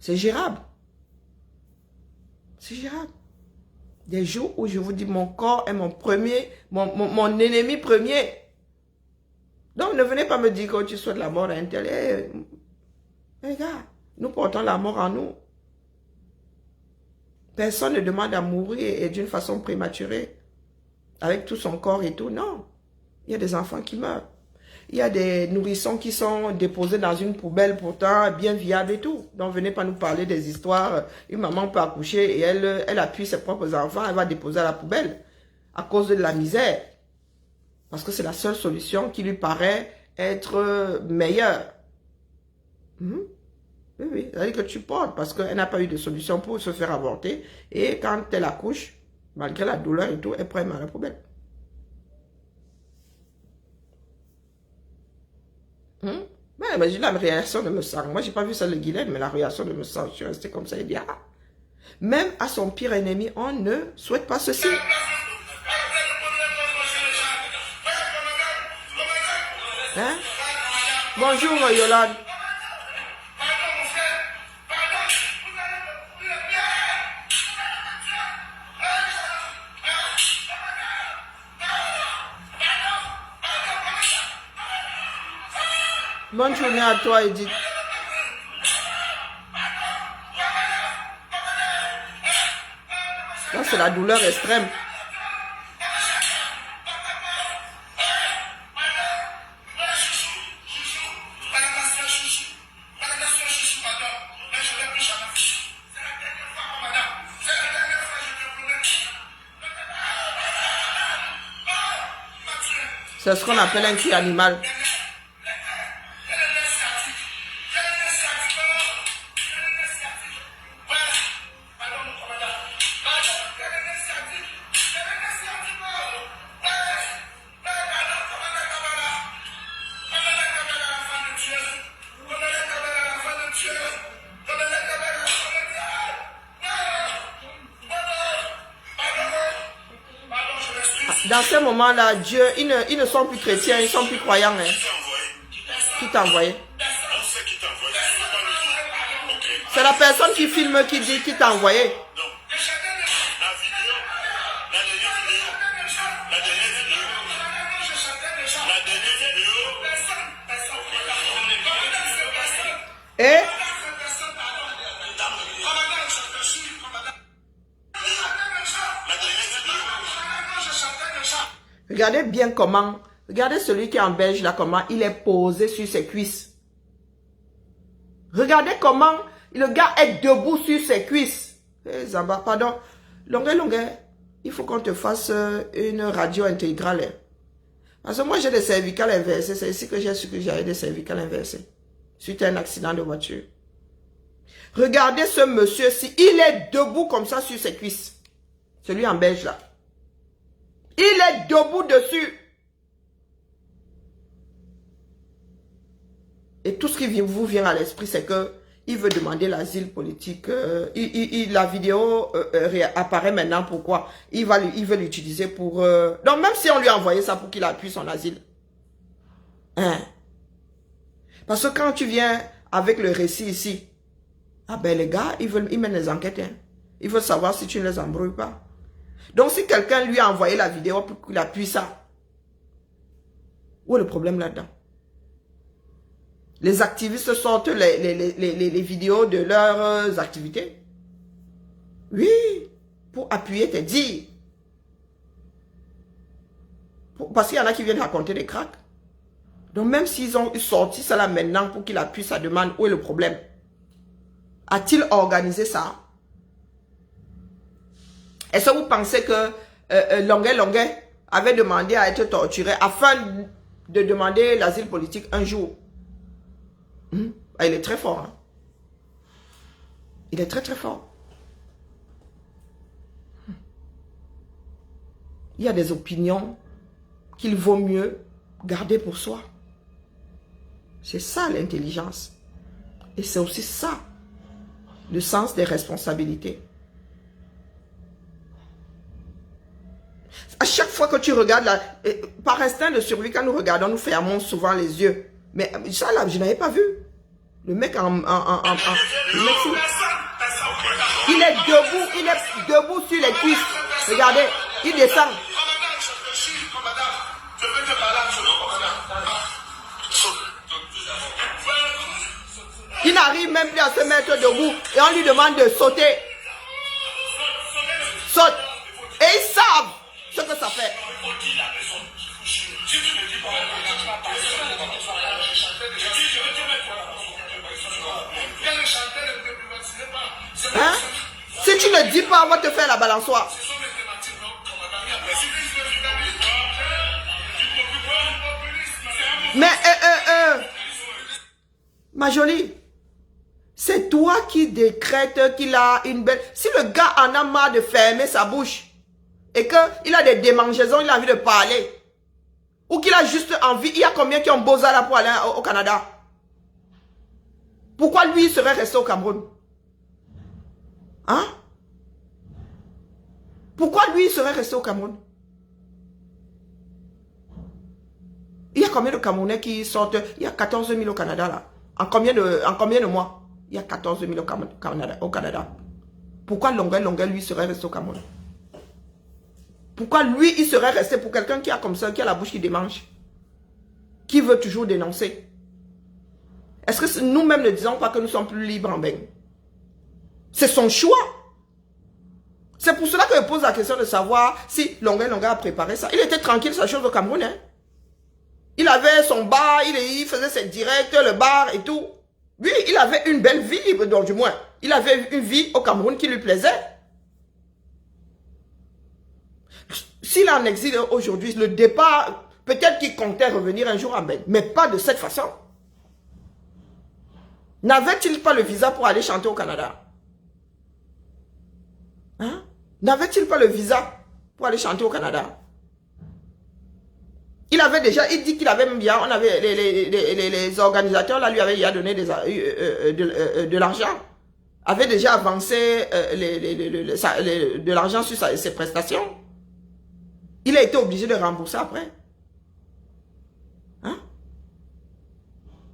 gérable. C'est gérable. Des jours où je vous dis mon corps est mon ennemi premier. Donc ne venez pas me dire que tu souhaites la mort à un tel. Les gars, nous portons la mort en nous. Personne ne demande à mourir et d'une façon prématurée. Avec tout son corps et tout. Non. Il y a des enfants qui meurent. Il y a des nourrissons qui sont déposés dans une poubelle pourtant bien viable et tout. Donc venez pas nous parler des histoires. Une maman peut accoucher et elle appuie ses propres enfants. Elle va déposer à la poubelle. À cause de la misère. Parce que c'est la seule solution qui lui paraît être meilleure. Oui, c'est-à-dire que tu portes parce qu'elle n'a pas eu de solution pour se faire avorter. Et quand elle accouche, malgré la douleur et tout, elle prend à la poubelle. Mais j'ai la réaction de me sang. Moi, j'ai pas vu ça le Guylaine, mais la réaction de me sang, je suis resté comme ça et dit, ah. Même à son pire ennemi, on ne souhaite pas ceci. Hein? Bonjour, Yolande. Bonne journée à toi, Edith. Là, c'est la douleur extrême. C'est ce qu'on appelle un cri animal. Dans ce moment-là, Dieu, ils ne sont plus chrétiens, ils ne sont plus croyants. Hein. Qui t'a envoyé? C'est la personne qui filme qui dit qui t'a envoyé. Et regardez bien comment, regardez celui qui est en beige là, comment il est posé sur ses cuisses. Regardez comment le gars est debout sur ses cuisses. Eh, Zamba, pardon. Longueur, il faut qu'on te fasse une radio intégrale. Parce que moi, j'ai des cervicales inversées. C'est ici que j'ai su que j'avais des cervicales inversées. Suite à un accident de voiture. Regardez ce monsieur-ci. Il est debout comme ça sur ses cuisses. Celui en beige là. Il est debout dessus. Et tout ce qui vous vient à l'esprit, c'est que il veut demander l'asile politique. La vidéo apparaît maintenant. Pourquoi? Il veut l'utiliser pour... Donc même si on lui a envoyé ça pour qu'il appuie son asile. Hein? Parce que quand tu viens avec le récit ici, ah ben les gars, ils mènent les enquêtes. Hein. Ils veulent savoir si tu ne les embrouilles pas. Donc si quelqu'un lui a envoyé la vidéo pour qu'il appuie ça, où est le problème là-dedans? Les activistes sortent les vidéos de leurs activités. Oui, pour appuyer tes dires. Parce qu'il y en a qui viennent raconter des cracks. Donc même s'ils ont sorti ça là maintenant pour qu'il appuie sa demande, où est le problème? A-t-il organisé ça? Est-ce que vous pensez que Longueur avait demandé à être torturé afin de demander l'asile politique un jour? Ah, il est très fort. Hein? Il est très très fort. Il y a des opinions qu'il vaut mieux garder pour soi. C'est ça l'intelligence. Et c'est aussi ça, le sens des responsabilités. À chaque fois que tu regardes, par instinct de survie, quand nous regardons, nous fermons souvent les yeux. Mais ça là, je n'avais pas vu. Le mec il est debout sur les cuisses. Regardez, il descend. Il n'arrive même plus à se mettre debout et on lui demande de sauter. Saute. Et ils savent ce que ça fait. Hein? Si tu ne dis pas, on va te faire la balançoire. Mais, ma jolie, c'est toi qui décrètes qu'il a une belle... Si le gars en a marre de fermer sa bouche et qu'il a des démangeaisons, il a envie de parler, ou qu'il a juste envie, il y a combien qui ont beau là pour aller au Canada? Pourquoi lui, il serait resté au Cameroun? Hein? Pourquoi lui, il serait resté au Cameroun? Il y a combien de Camerounais qui sortent? Il y a 14 000 au Canada, là. En combien de mois? Il y a 14 000 au Canada. Pourquoi Longueur, lui, serait resté au Cameroun? Pourquoi lui, il serait resté pour quelqu'un qui a comme ça, qui a la bouche qui démange? Qui veut toujours dénoncer? Est-ce que nous-mêmes ne disons pas que nous sommes plus libres en beigne? C'est son choix. C'est pour cela que je pose la question de savoir si Longueur a préparé ça. Il était tranquille, sa chose au Cameroun. Hein? Il avait son bar, il faisait ses directs, le bar et tout. Lui, il avait une belle vie, donc du moins. Il avait une vie au Cameroun qui lui plaisait. S'il en exil aujourd'hui, le départ, peut-être qu'il comptait revenir un jour en beigne, mais pas de cette façon. N'avait-il pas le visa pour aller chanter au Canada? Hein? N'avait-il pas le visa pour aller chanter au Canada? Il avait déjà, il dit qu'il avait même bien, on avait les organisateurs là lui avaient déjà donné de l'argent, avait déjà avancé de l'argent sur ses prestations. Il a été obligé de rembourser après. Hein?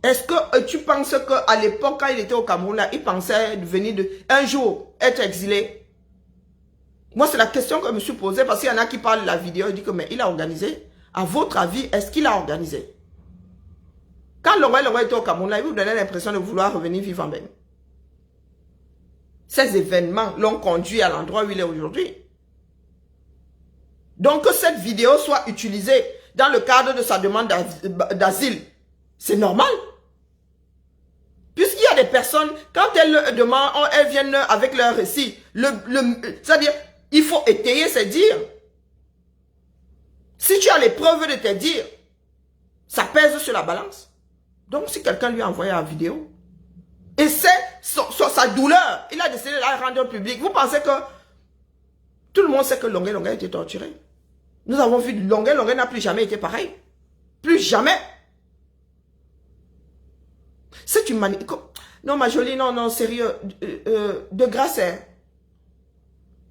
Est-ce que tu penses qu'à l'époque, quand il était au Cameroun, là, il pensait venir un jour être exilé? Moi, c'est la question que je me suis posée parce qu'il y en a qui parlent de la vidéo. Il dit que mais il a organisé. À votre avis, est-ce qu'il a organisé? Quand Longueur était au Cameroun, là, il vous donnait l'impression de vouloir revenir vivre en beigne. Ces événements l'ont conduit à l'endroit où il est aujourd'hui. Donc que cette vidéo soit utilisée dans le cadre de sa demande d'asile, c'est normal. Puisqu'il y a des personnes, quand elles demandent, elles viennent avec leur récit. C'est-à-dire, il faut étayer ses dires. Si tu as les preuves de tes dires, ça pèse sur la balance. Donc, si quelqu'un lui a envoyé la vidéo, et c'est sa douleur, il a décidé de la rendre publique. Vous pensez que tout le monde sait que Longué a été torturé? Nous avons vu Longué n'a plus jamais été pareil. Plus jamais. C'est une manière... Non, ma jolie, non, sérieux. De grâce, hein.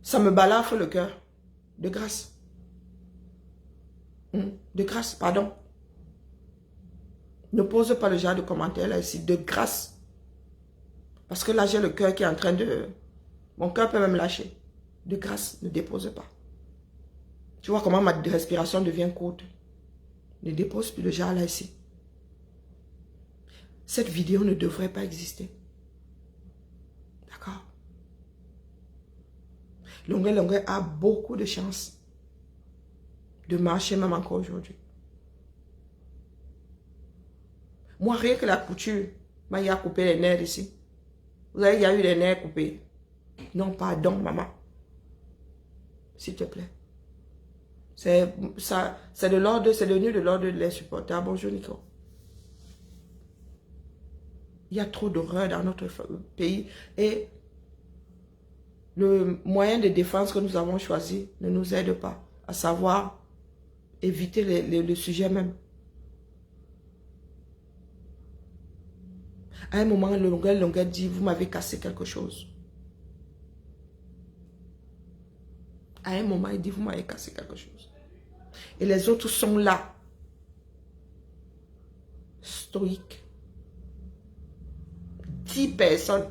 Ça me balafre le cœur. De grâce. De grâce, pardon. Ne pose pas le genre de commentaires là ici. De grâce. Parce que là, j'ai le cœur qui est en train de... Mon cœur peut même lâcher. De grâce, ne dépose pas. Tu vois comment ma respiration devient courte. Ne dépose plus le genre là ici. Cette vidéo ne devrait pas exister. D'accord? Longué a beaucoup de chance de marcher même encore aujourd'hui. Moi, rien que la couture, il y a coupé les nerfs ici. Vous avez déjà eu les nerfs coupés? Non, pardon, maman. S'il te plaît. C'est devenu de l'ordre de l'insupportable. Bonjour, Nico. Il y a trop d'horreur dans notre pays et le moyen de défense que nous avons choisi ne nous aide pas, à savoir éviter le sujet même. À un moment, le Longué dit, vous m'avez cassé quelque chose. À un moment, il dit, vous m'avez cassé quelque chose. Et les autres sont là, stoïques. 10 personnes.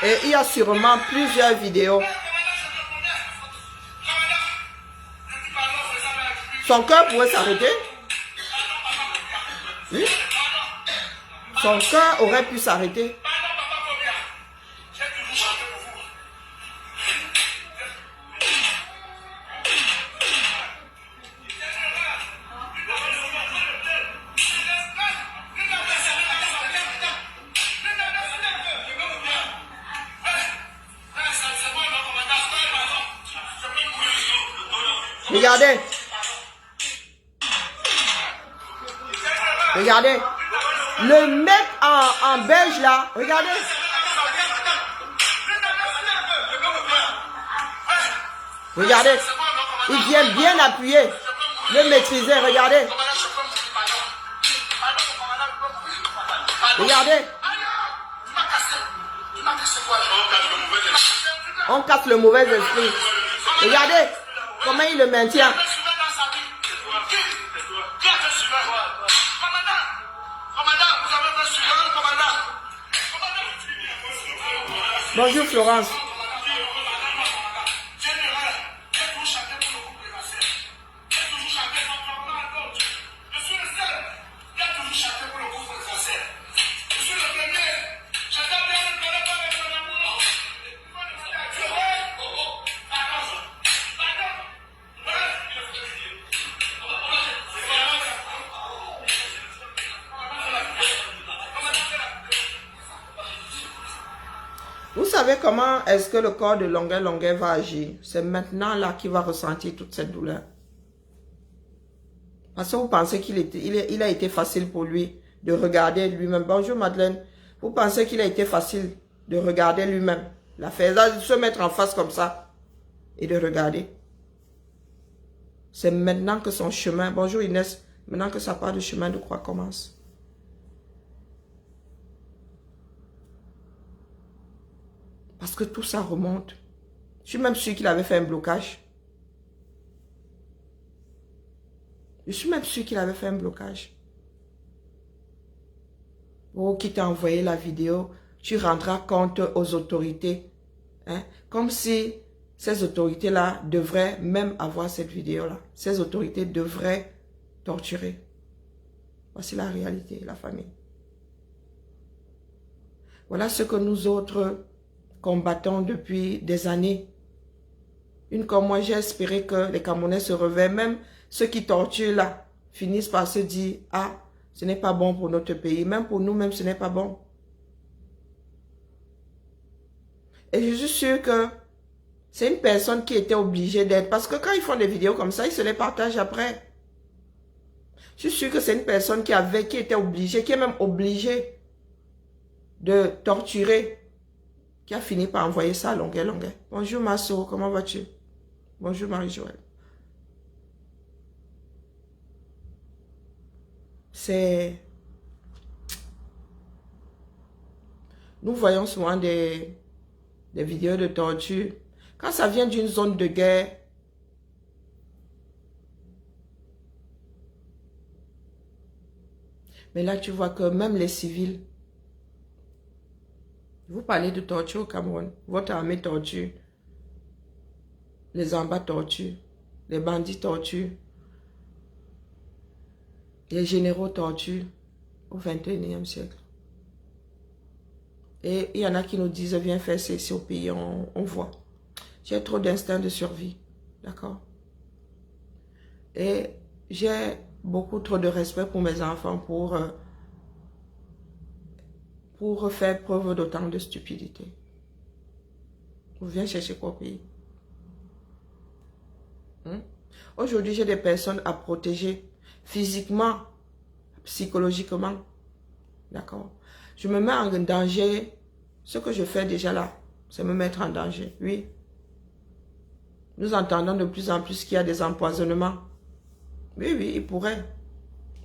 Et il y a sûrement plusieurs vidéos. Son cœur pourrait s'arrêter. Oui. Son cœur aurait pu s'arrêter. Regardez. Regardez. Le mec en beige là. Regardez. Regardez. Il vient bien appuyer. Le maîtriser. Regardez. Regardez. On casse le mauvais esprit. Regardez comment il le maintient. Bonjour Florence. Vous savez comment est-ce que le corps de Longué va agir? C'est maintenant là qu'il va ressentir toute cette douleur. Parce que vous pensez qu'il a été facile pour lui de regarder lui-même. Bonjour Madeleine. Vous pensez qu'il a été facile de regarder lui-même? La faire, de se mettre en face comme ça et de regarder. C'est maintenant que son chemin, bonjour Inès, maintenant que sa part de chemin de croix commence. Parce que tout ça remonte. Je suis même sûr qu'il avait fait un blocage. Je suis même sûr qu'il avait fait un blocage. Oh, qui t'a envoyé la vidéo, tu rendras compte aux autorités. Hein? Comme si ces autorités-là devraient même avoir cette vidéo-là. Ces autorités devraient torturer. Voici la réalité, la famille. Voilà ce que nous autres combattons depuis des années. Une comme moi, j'ai espéré que les Camerounais se réveillent. Même ceux qui torturent là, finissent par se dire, ah, ce n'est pas bon pour notre pays. Même pour nous-mêmes, ce n'est pas bon. Et je suis sûre que c'est une personne qui était obligée d'être. Parce que quand ils font des vidéos comme ça, ils se les partagent après. Je suis sûre que c'est une personne qui était obligée, qui est même obligée de torturer, qui a fini par envoyer ça à longueur. Bonjour Masso, comment vas-tu? Bonjour Marie-Joëlle. C'est... Nous voyons souvent des vidéos de torture. Quand ça vient d'une zone de guerre, mais là tu vois que même les civils, vous parlez de torture au Cameroun, votre armée torture, les ambas torturent, les bandits torturent, les généraux torturent au 21e siècle. Et il y en a qui nous disent, viens faire ceci au pays, on voit. J'ai trop d'instinct de survie, d'accord? Et j'ai beaucoup trop de respect pour mes enfants pour faire preuve d'autant de stupidité. Vous venez chercher quoi au pays? Aujourd'hui, j'ai des personnes à protéger physiquement, psychologiquement, d'accord? Je me mets en danger. Ce que je fais déjà là, c'est me mettre en danger, oui. Nous entendons de plus en plus qu'il y a des empoisonnements. Oui, oui, il pourrait.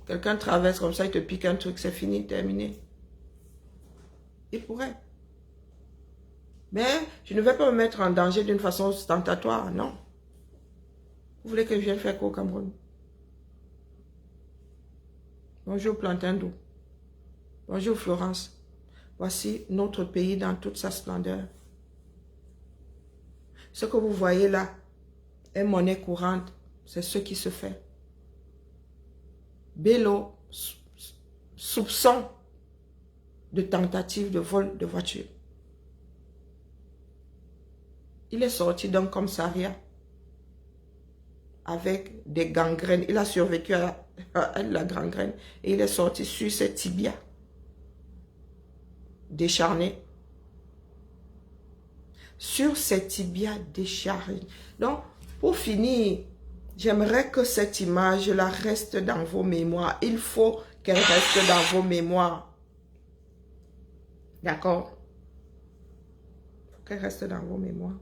Quelqu'un traverse comme ça, il te pique un truc, c'est fini, terminé. Il pourrait. Mais je ne vais pas me mettre en danger d'une façon ostentatoire, non. Vous voulez que je vienne faire quoi au Cameroun? Bonjour Plantain d'eau. Bonjour Florence. Voici notre pays dans toute sa splendeur. Ce que vous voyez là est monnaie courante. C'est ce qui se fait. Bello, soupçon de tentative de vol de voiture. Il est sorti d'un commissariat avec des gangrènes. Il a survécu à la gangrène et il est sorti sur ses tibias décharnés. Sur ses tibias décharnés. Donc, pour finir, j'aimerais que cette image-là reste dans vos mémoires. Il faut qu'elle reste dans vos mémoires. D'accord? Il faut qu'elle reste dans vos mémoires.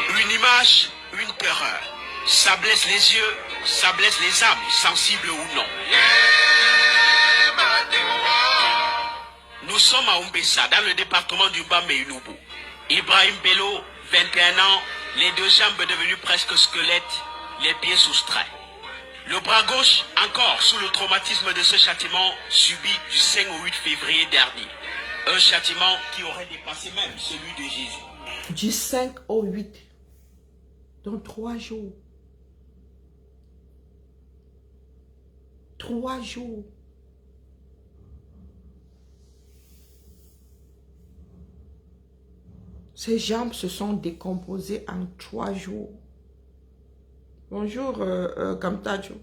Une image, une terreur. Ça blesse les yeux, ça blesse les âmes, sensibles ou non. Nous sommes à Umbessa, dans le département du Bas-Meïnoubou. Ibrahim Bello, 21 ans, les deux jambes devenues presque squelettes, les pieds soustraits. Le bras gauche, encore sous le traumatisme de ce châtiment, subi du 5 au 8 février dernier. Un châtiment qui aurait dépassé même celui de Jésus. Du 5 au 8. Dans 3 jours. 3 jours. Ses jambes se sont décomposées en 3 jours. Bonjour, Kamtajo.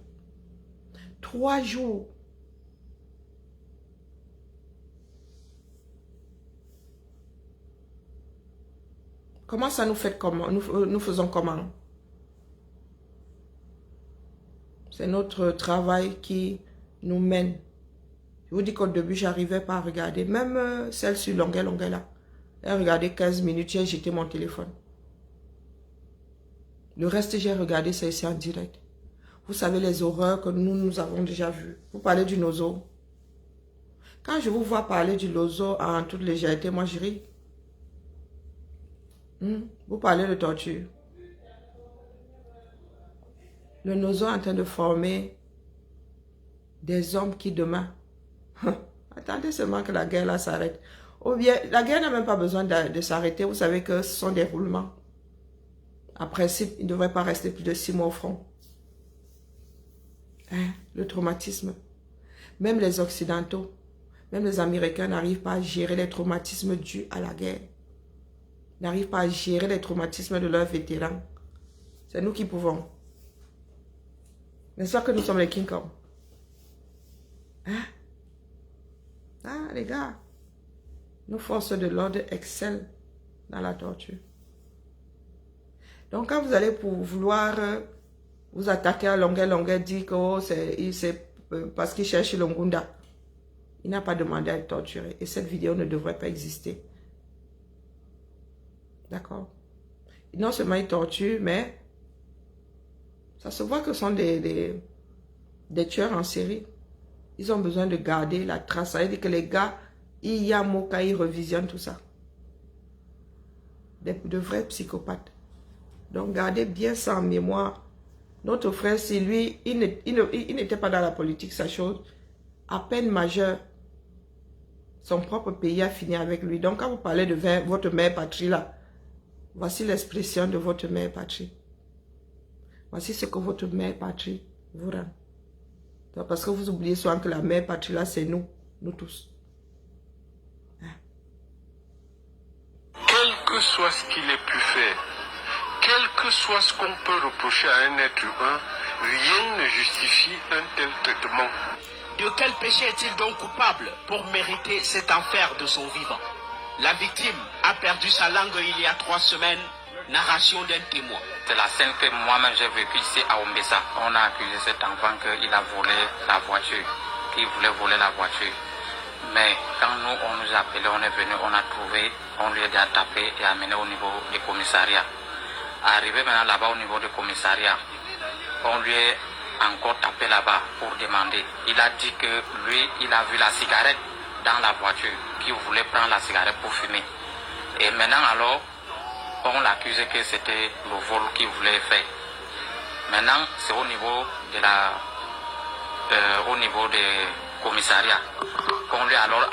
3 jours. Comment ça nous fait comment? Nous faisons comment? C'est notre travail qui nous mène. Je vous dis qu'au début, j'arrivais pas à regarder. Même celle sur longueur là. Elle regardait 15 minutes, j'ai jeté mon téléphone. Le reste, j'ai regardé, c'est ici en direct. Vous savez les horreurs que nous avons déjà vues. Vous parlez du Nozo. Quand je vous vois parler du Nozo en toute légèreté, moi je ris. Vous parlez de torture. Le Nozo est en train de former Des hommes qui demain... Attendez seulement que la guerre là s'arrête. Ou bien, la guerre n'a même pas besoin de s'arrêter. Vous savez que ce sont des roulements. En principe, il ne devrait pas rester plus de 6 mois au front. Hein? Le traumatisme. Même les Occidentaux, même les Américains n'arrivent pas à gérer les traumatismes dus à la guerre. N'arrivent pas à gérer les traumatismes de leurs vétérans. C'est nous qui pouvons. N'est-ce pas que nous sommes les King Kong? Hein? Ah, les gars, nos forces de l'ordre excellent dans la torture. Donc, quand vous allez pour vouloir vous attaquer à longueur, dire que oh, c'est parce qu'il cherche Longunda, il n'a pas demandé à être torturé. Et cette vidéo ne devrait pas exister. D'accord? Non seulement il torture, mais ça se voit que ce sont des tueurs en série. Ils ont besoin de garder la trace. Ça veut dire que les gars, ils revisionnent tout ça. De vrais psychopathes. Donc, gardez bien ça en mémoire. Notre frère, si lui, il n'était pas dans la politique, sa chose, à peine majeur, son propre pays a fini avec lui. Donc, quand vous parlez de votre mère patrie là, voici l'expression de votre mère patrie. Voici ce que votre mère patrie vous rend. Donc, parce que vous oubliez souvent que la mère patrie là, c'est nous tous. Quel que soit ce qu'il ait pu faire, quel que soit ce qu'on peut reprocher à un être humain, rien ne justifie un tel traitement. De quel péché est-il donc coupable pour mériter cet enfer de son vivant? La victime a perdu sa langue il y a 3 semaines. Narration d'un témoin. C'est la scène que moi-même j'ai vécue ici à Ombessa. On a accusé cet enfant qu'il a volé la voiture, qu'il voulait voler la voiture. Mais quand nous, on nous a appelés, on est venu, on a trouvé, on lui a déjà tapé et amené au niveau du commissariat. Arrivé maintenant là-bas au niveau du commissariat, on lui a encore tapé là-bas pour demander. Il a dit que lui, il a vu la cigarette dans la voiture, qu'il voulait prendre la cigarette pour fumer. Et maintenant alors, on l'accusait que c'était le vol qu'il voulait faire. Maintenant, c'est au niveau des commissariats qu'on lui a alors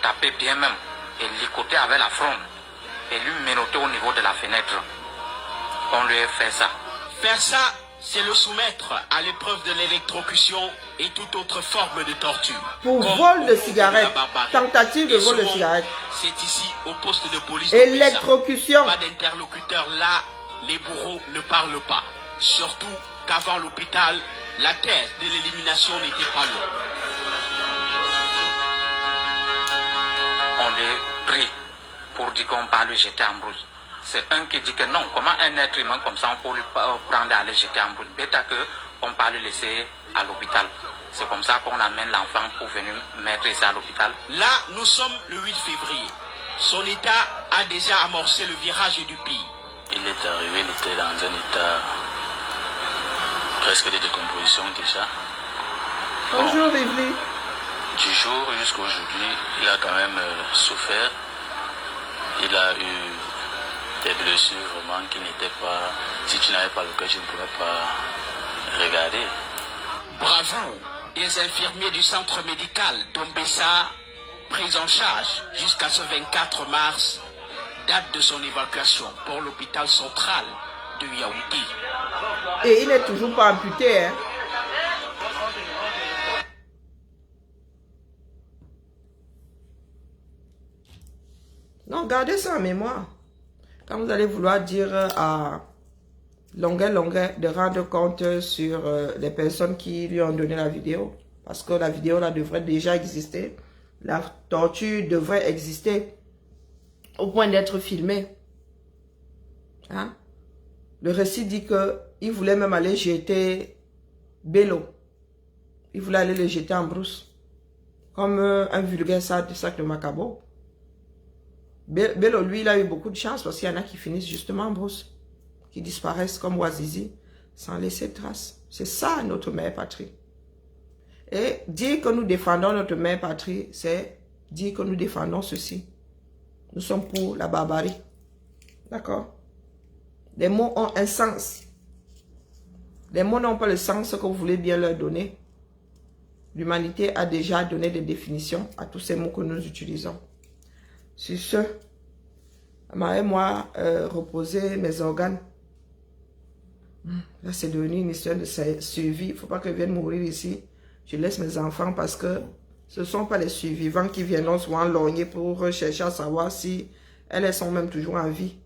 tapé bien même et licoté avec la fronde et lui menotté au niveau de la fenêtre. On lui a fait ça. Faire ça, c'est le soumettre à l'épreuve de l'électrocution et toute autre forme de torture. Pour vol de cigarette, tentative de vol de cigarette. C'est ici, au poste de police. Électrocution. Pas d'interlocuteur là, les bourreaux ne parlent pas. Surtout qu'avant l'hôpital, la thèse de l'élimination n'était pas loin. On les prie pour dire qu'on va le jeter en brousse. C'est un qui dit que non, comment un être humain comme ça, on peut lui prendre à le jeter en brousse. Bêta qu'on va le laisser à l'hôpital. C'est comme ça qu'on amène l'enfant pour venir mettre ça à l'hôpital. Là, nous sommes le 8 février. Son état a déjà amorcé le virage du pire. Il est arrivé, il était dans un état presque de décomposition déjà. Bonjour, Rivli. Du jour jusqu'à aujourd'hui, il a quand même souffert. Il a eu des blessures vraiment qui n'étaient pas... Si tu n'avais pas le cœur, tu ne pourrais pas regarder. Bravo! Les infirmiers du centre médical d'Ombessa, pris en charge jusqu'à ce 24 mars, date de son évacuation pour l'hôpital central de Yaoundé. Et il n'est toujours pas amputé, hein? Non, gardez ça en mémoire. Quand vous allez vouloir dire à longueur de rendre compte sur les personnes qui lui ont donné la vidéo, parce que la vidéo là devrait déjà exister, la torture devrait exister au point d'être filmée. Hein? Le récit dit qu'il voulait même aller jeter Bello. Il voulait aller le jeter en brousse. Comme un vulgaire sac de Macabo. Bello, lui, il a eu beaucoup de chance parce qu'il y en a qui finissent justement en brousse. Qui disparaissent comme Ouazizi sans laisser de traces. C'est ça notre mère patrie. Et dire que nous défendons notre mère patrie, c'est dire que nous défendons ceci. Nous sommes pour la barbarie. D'accord? Les mots ont un sens. Les mots n'ont pas le sens que vous voulez bien leur donner. L'humanité a déjà donné des définitions à tous ces mots que nous utilisons. Sur ce, moi reposer mes organes. Là, c'est devenu une histoire de survie. Il ne faut pas que je vienne mourir ici. Je laisse mes enfants parce que ce ne sont pas les survivants qui viendront souvent lorgner pour chercher à savoir si elles sont même toujours en vie.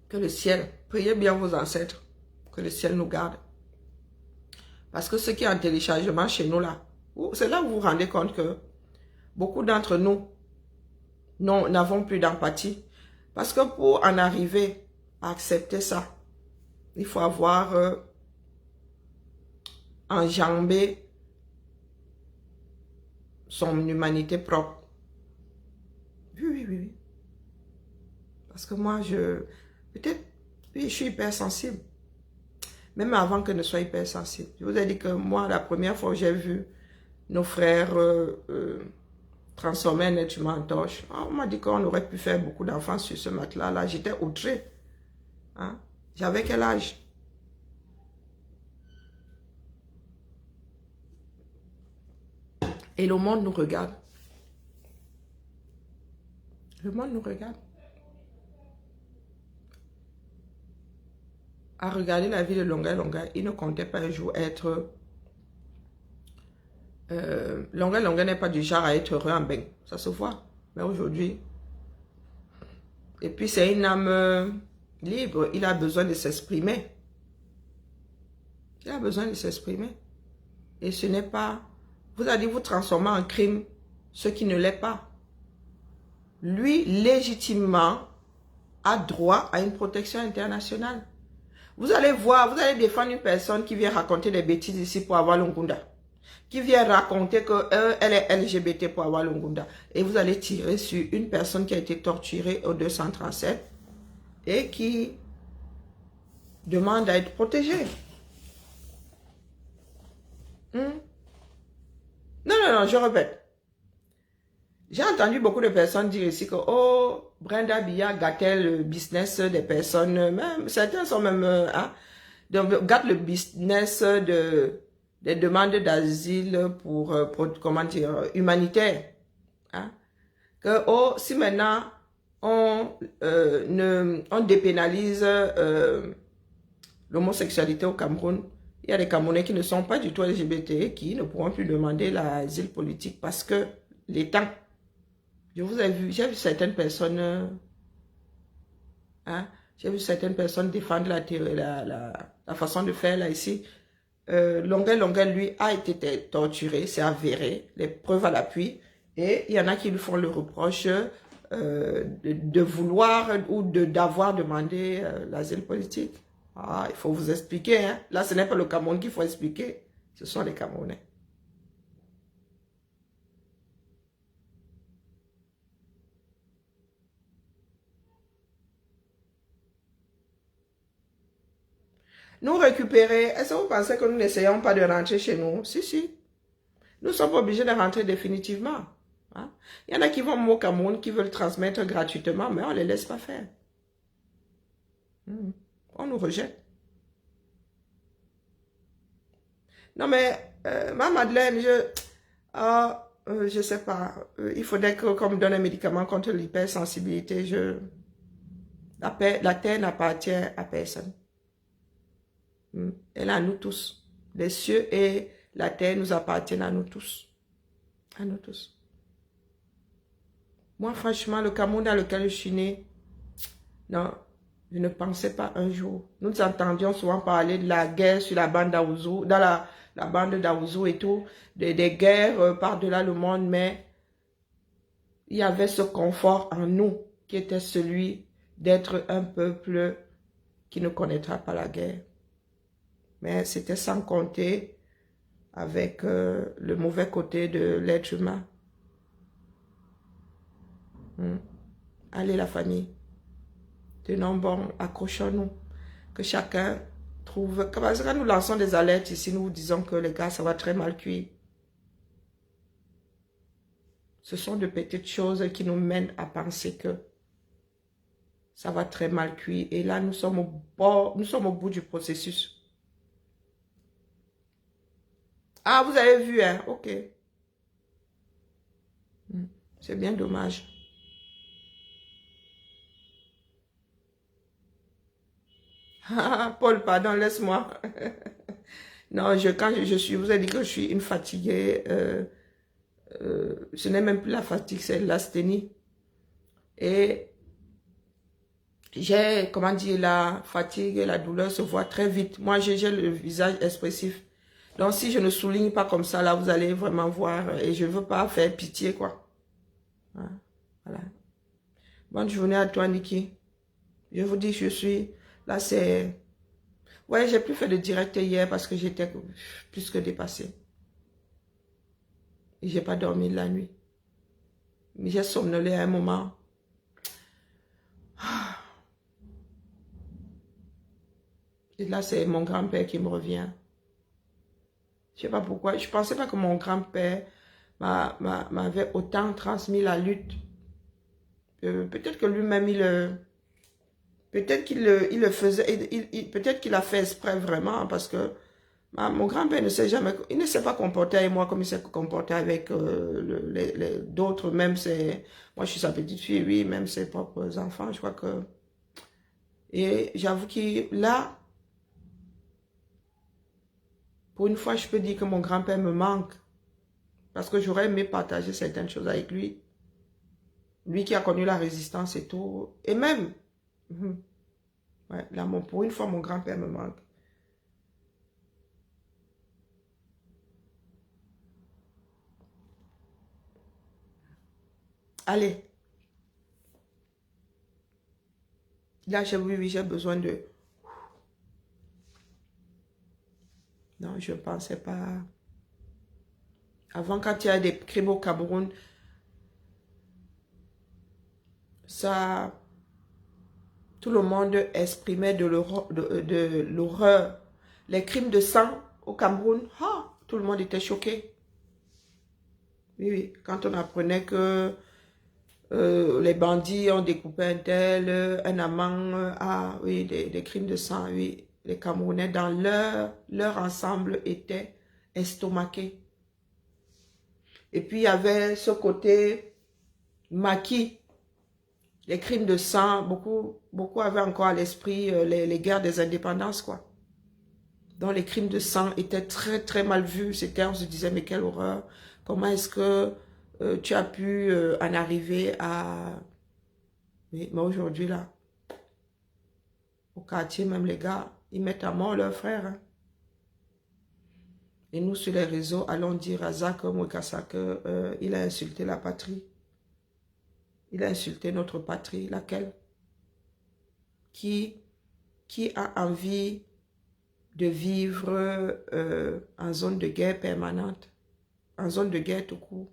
Que le ciel, priez bien vos ancêtres, que le ciel nous garde. Parce que ce qui est en téléchargement chez nous là, c'est là où vous vous rendez compte que beaucoup d'entre nous n'avons plus d'empathie. Parce que pour en arriver à accepter ça, il faut avoir enjambé son humanité propre. Oui. Parce que moi, peut-être, je suis hypersensible. Même avant que je ne sois hypersensible. Je vous ai dit que moi, la première fois que j'ai vu nos frères transformer un être humain en torche, on m'a dit qu'on aurait pu faire beaucoup d'enfants sur ce matelas-là. J'étais outrée. Hein? J'avais quel âge? Et le monde nous regarde. Le monde nous regarde. À regarder la vie de Longueuil, il ne comptait pas un jour être... Longueuil n'est pas du genre à être heureux en bain. Ça se voit. Mais aujourd'hui... Et puis c'est une âme libre. Il a besoin de s'exprimer. Il a besoin de s'exprimer. Et ce n'est pas... Vous allez vous transformer en crime ce qui ne l'est pas. Lui, légitimement, a droit à une protection internationale. Vous allez voir, vous allez défendre une personne qui vient raconter des bêtises ici pour avoir l'Ongunda. Qui vient raconter qu'elle est LGBT pour avoir l'Ongunda. Et vous allez tirer sur une personne qui a été torturée au 237 et qui demande à être protégée. Non, je répète. J'ai entendu beaucoup de personnes dire ici que, oh, Brenda Biya gâtait le business des personnes, même, certains sont même, gâtent le business des demandes d'asile pour, comment dire, humanitaire. Hein? Que, oh, si maintenant, on dépénalise l'homosexualité au Cameroun, il y a des Camerounais qui ne sont pas du tout LGBT qui ne pourront plus demander l'asile politique parce que l'État, je vous ai vu, j'ai vu certaines personnes, j'ai vu certaines personnes défendre la façon de faire là ici. Longueuil, lui, a été torturé, c'est avéré, les preuves à l'appui, et il y en a qui lui font le reproche de vouloir ou d'avoir demandé l'asile politique. Ah, il faut vous expliquer, hein. Là, ce n'est pas le Cameroun qu'il faut expliquer, ce sont les Camerounais. Nous récupérer, est-ce que vous pensez que nous n'essayons pas de rentrer chez nous? Si. Nous ne sommes pas obligés de rentrer définitivement. Hein? Il y en a qui vont au Cameroun, qui veulent transmettre gratuitement, mais on ne les laisse pas faire. On nous rejette. Non mais, ma Madeleine, je sais pas, il faudrait qu'on me donne un médicament contre l'hypersensibilité. La terre n'appartient à personne. Elle est à nous tous. Les cieux et la terre nous appartiennent à nous tous. À nous tous. Moi, franchement, le Cameroun dans lequel je suis né, non, je ne pensais pas un jour. Nous entendions souvent parler de la guerre sur la bande d'Aouzou, dans la bande d'Aouzou et tout, des guerres par-delà le monde, mais il y avait ce confort en nous qui était celui d'être un peuple qui ne connaîtra pas la guerre. Mais c'était sans compter avec le mauvais côté de l'être humain. Allez la famille, tenons bon, accrochons-nous, que chacun trouve... Parce que quand nous lançons des alertes ici, nous vous disons que les gars, ça va très mal cuire. Ce sont de petites choses qui nous mènent à penser que ça va très mal cuire. Et là, nous sommes au bout du processus. Ah, vous avez vu, hein? Ok. C'est bien dommage. Paul, pardon, laisse-moi. Non, quand je suis, vous avez dit que je suis une fatiguée. Ce n'est même plus la fatigue, c'est l'asthénie. Et j'ai, comment dire, la fatigue et la douleur se voient très vite. Moi, j'ai le visage expressif. Donc, si je ne souligne pas comme ça, là, vous allez vraiment voir. Et je ne veux pas faire pitié, quoi. Voilà. Bonne journée à toi, Niki. Je vous dis, je suis... Là, c'est... Ouais, j'ai plus fait de direct hier parce que j'étais plus que dépassée. Et j'ai pas dormi la nuit. Mais j'ai somnolé à un moment. Et là, c'est mon grand-père qui me revient. Je sais pas pourquoi. Je pensais pas que mon grand-père m'avait autant transmis la lutte. Peut-être que lui-même, peut-être qu'il le faisait, peut-être qu'il a fait exprès vraiment, parce que mon grand-père ne s'est jamais, il ne s'est pas comporté avec moi comme il s'est comporté avec d'autres, même moi je suis sa petite fille, oui, même ses propres enfants, je crois que, et j'avoue que là, pour une fois, je peux dire que mon grand-père me manque, parce que j'aurais aimé partager certaines choses avec lui. Lui qui a connu la résistance et tout. Et même, ouais, là, pour une fois, mon grand-père me manque. Allez. Là, oui, j'ai besoin de... Non, je ne pensais pas... Avant, quand il y a des crimes au Cameroun, ça... Tout le monde exprimait de l'horreur. Les crimes de sang au Cameroun, tout le monde était choqué. Oui, oui. Quand on apprenait que les bandits ont découpé un tel, un amant, oui, des crimes de sang, oui. Les Camerounais, dans leur ensemble, étaient estomaqués. Et puis, il y avait ce côté maquis. Les crimes de sang, beaucoup avaient encore à l'esprit les guerres des indépendances, quoi. Donc, les crimes de sang étaient très, très mal vus. C'était, on se disait, mais quelle horreur. Comment est-ce que tu as pu en arriver à... Mais aujourd'hui, là, au quartier, même les gars, ils mettent à mort leurs frères. Hein. Et nous, sur les réseaux, allons dire à Zach Mwekassa qu'il a insulté la patrie. Il a insulté notre patrie, laquelle? Qui a envie de vivre en zone de guerre permanente, en zone de guerre tout court.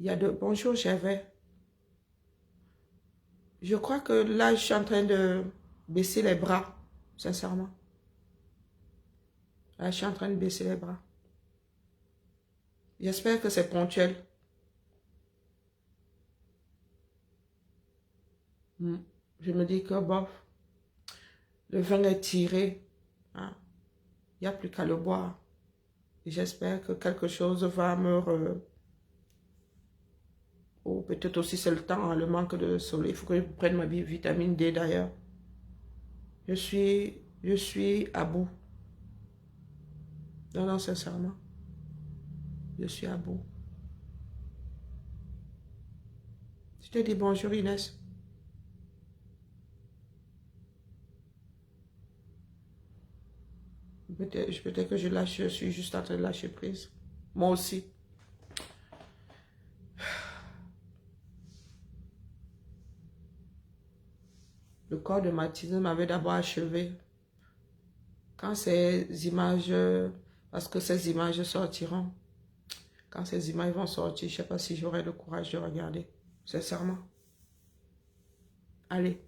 Il y a de... Bonjour, Gervais. Je crois que là, je suis en train de baisser les bras, sincèrement. Là, je suis en train de baisser les bras. J'espère que c'est ponctuel. Je me dis que, bon, le vin est tiré. Hein. Il n'y a plus qu'à le boire. J'espère que quelque chose va me... Ou peut-être aussi c'est le temps, hein, le manque de soleil. Il faut que je prenne ma vitamine D d'ailleurs. Je suis à bout. Non, non, sincèrement. Je suis à bout. Je te dis bonjour Inès. Peut-être que je suis juste en train de lâcher prise. Moi aussi. Le corps de Mathilde m'avait d'abord achevé. Quand ces images, parce que ces images sortiront, quand ces images vont sortir, je ne sais pas si j'aurai le courage de regarder, sincèrement. Allez.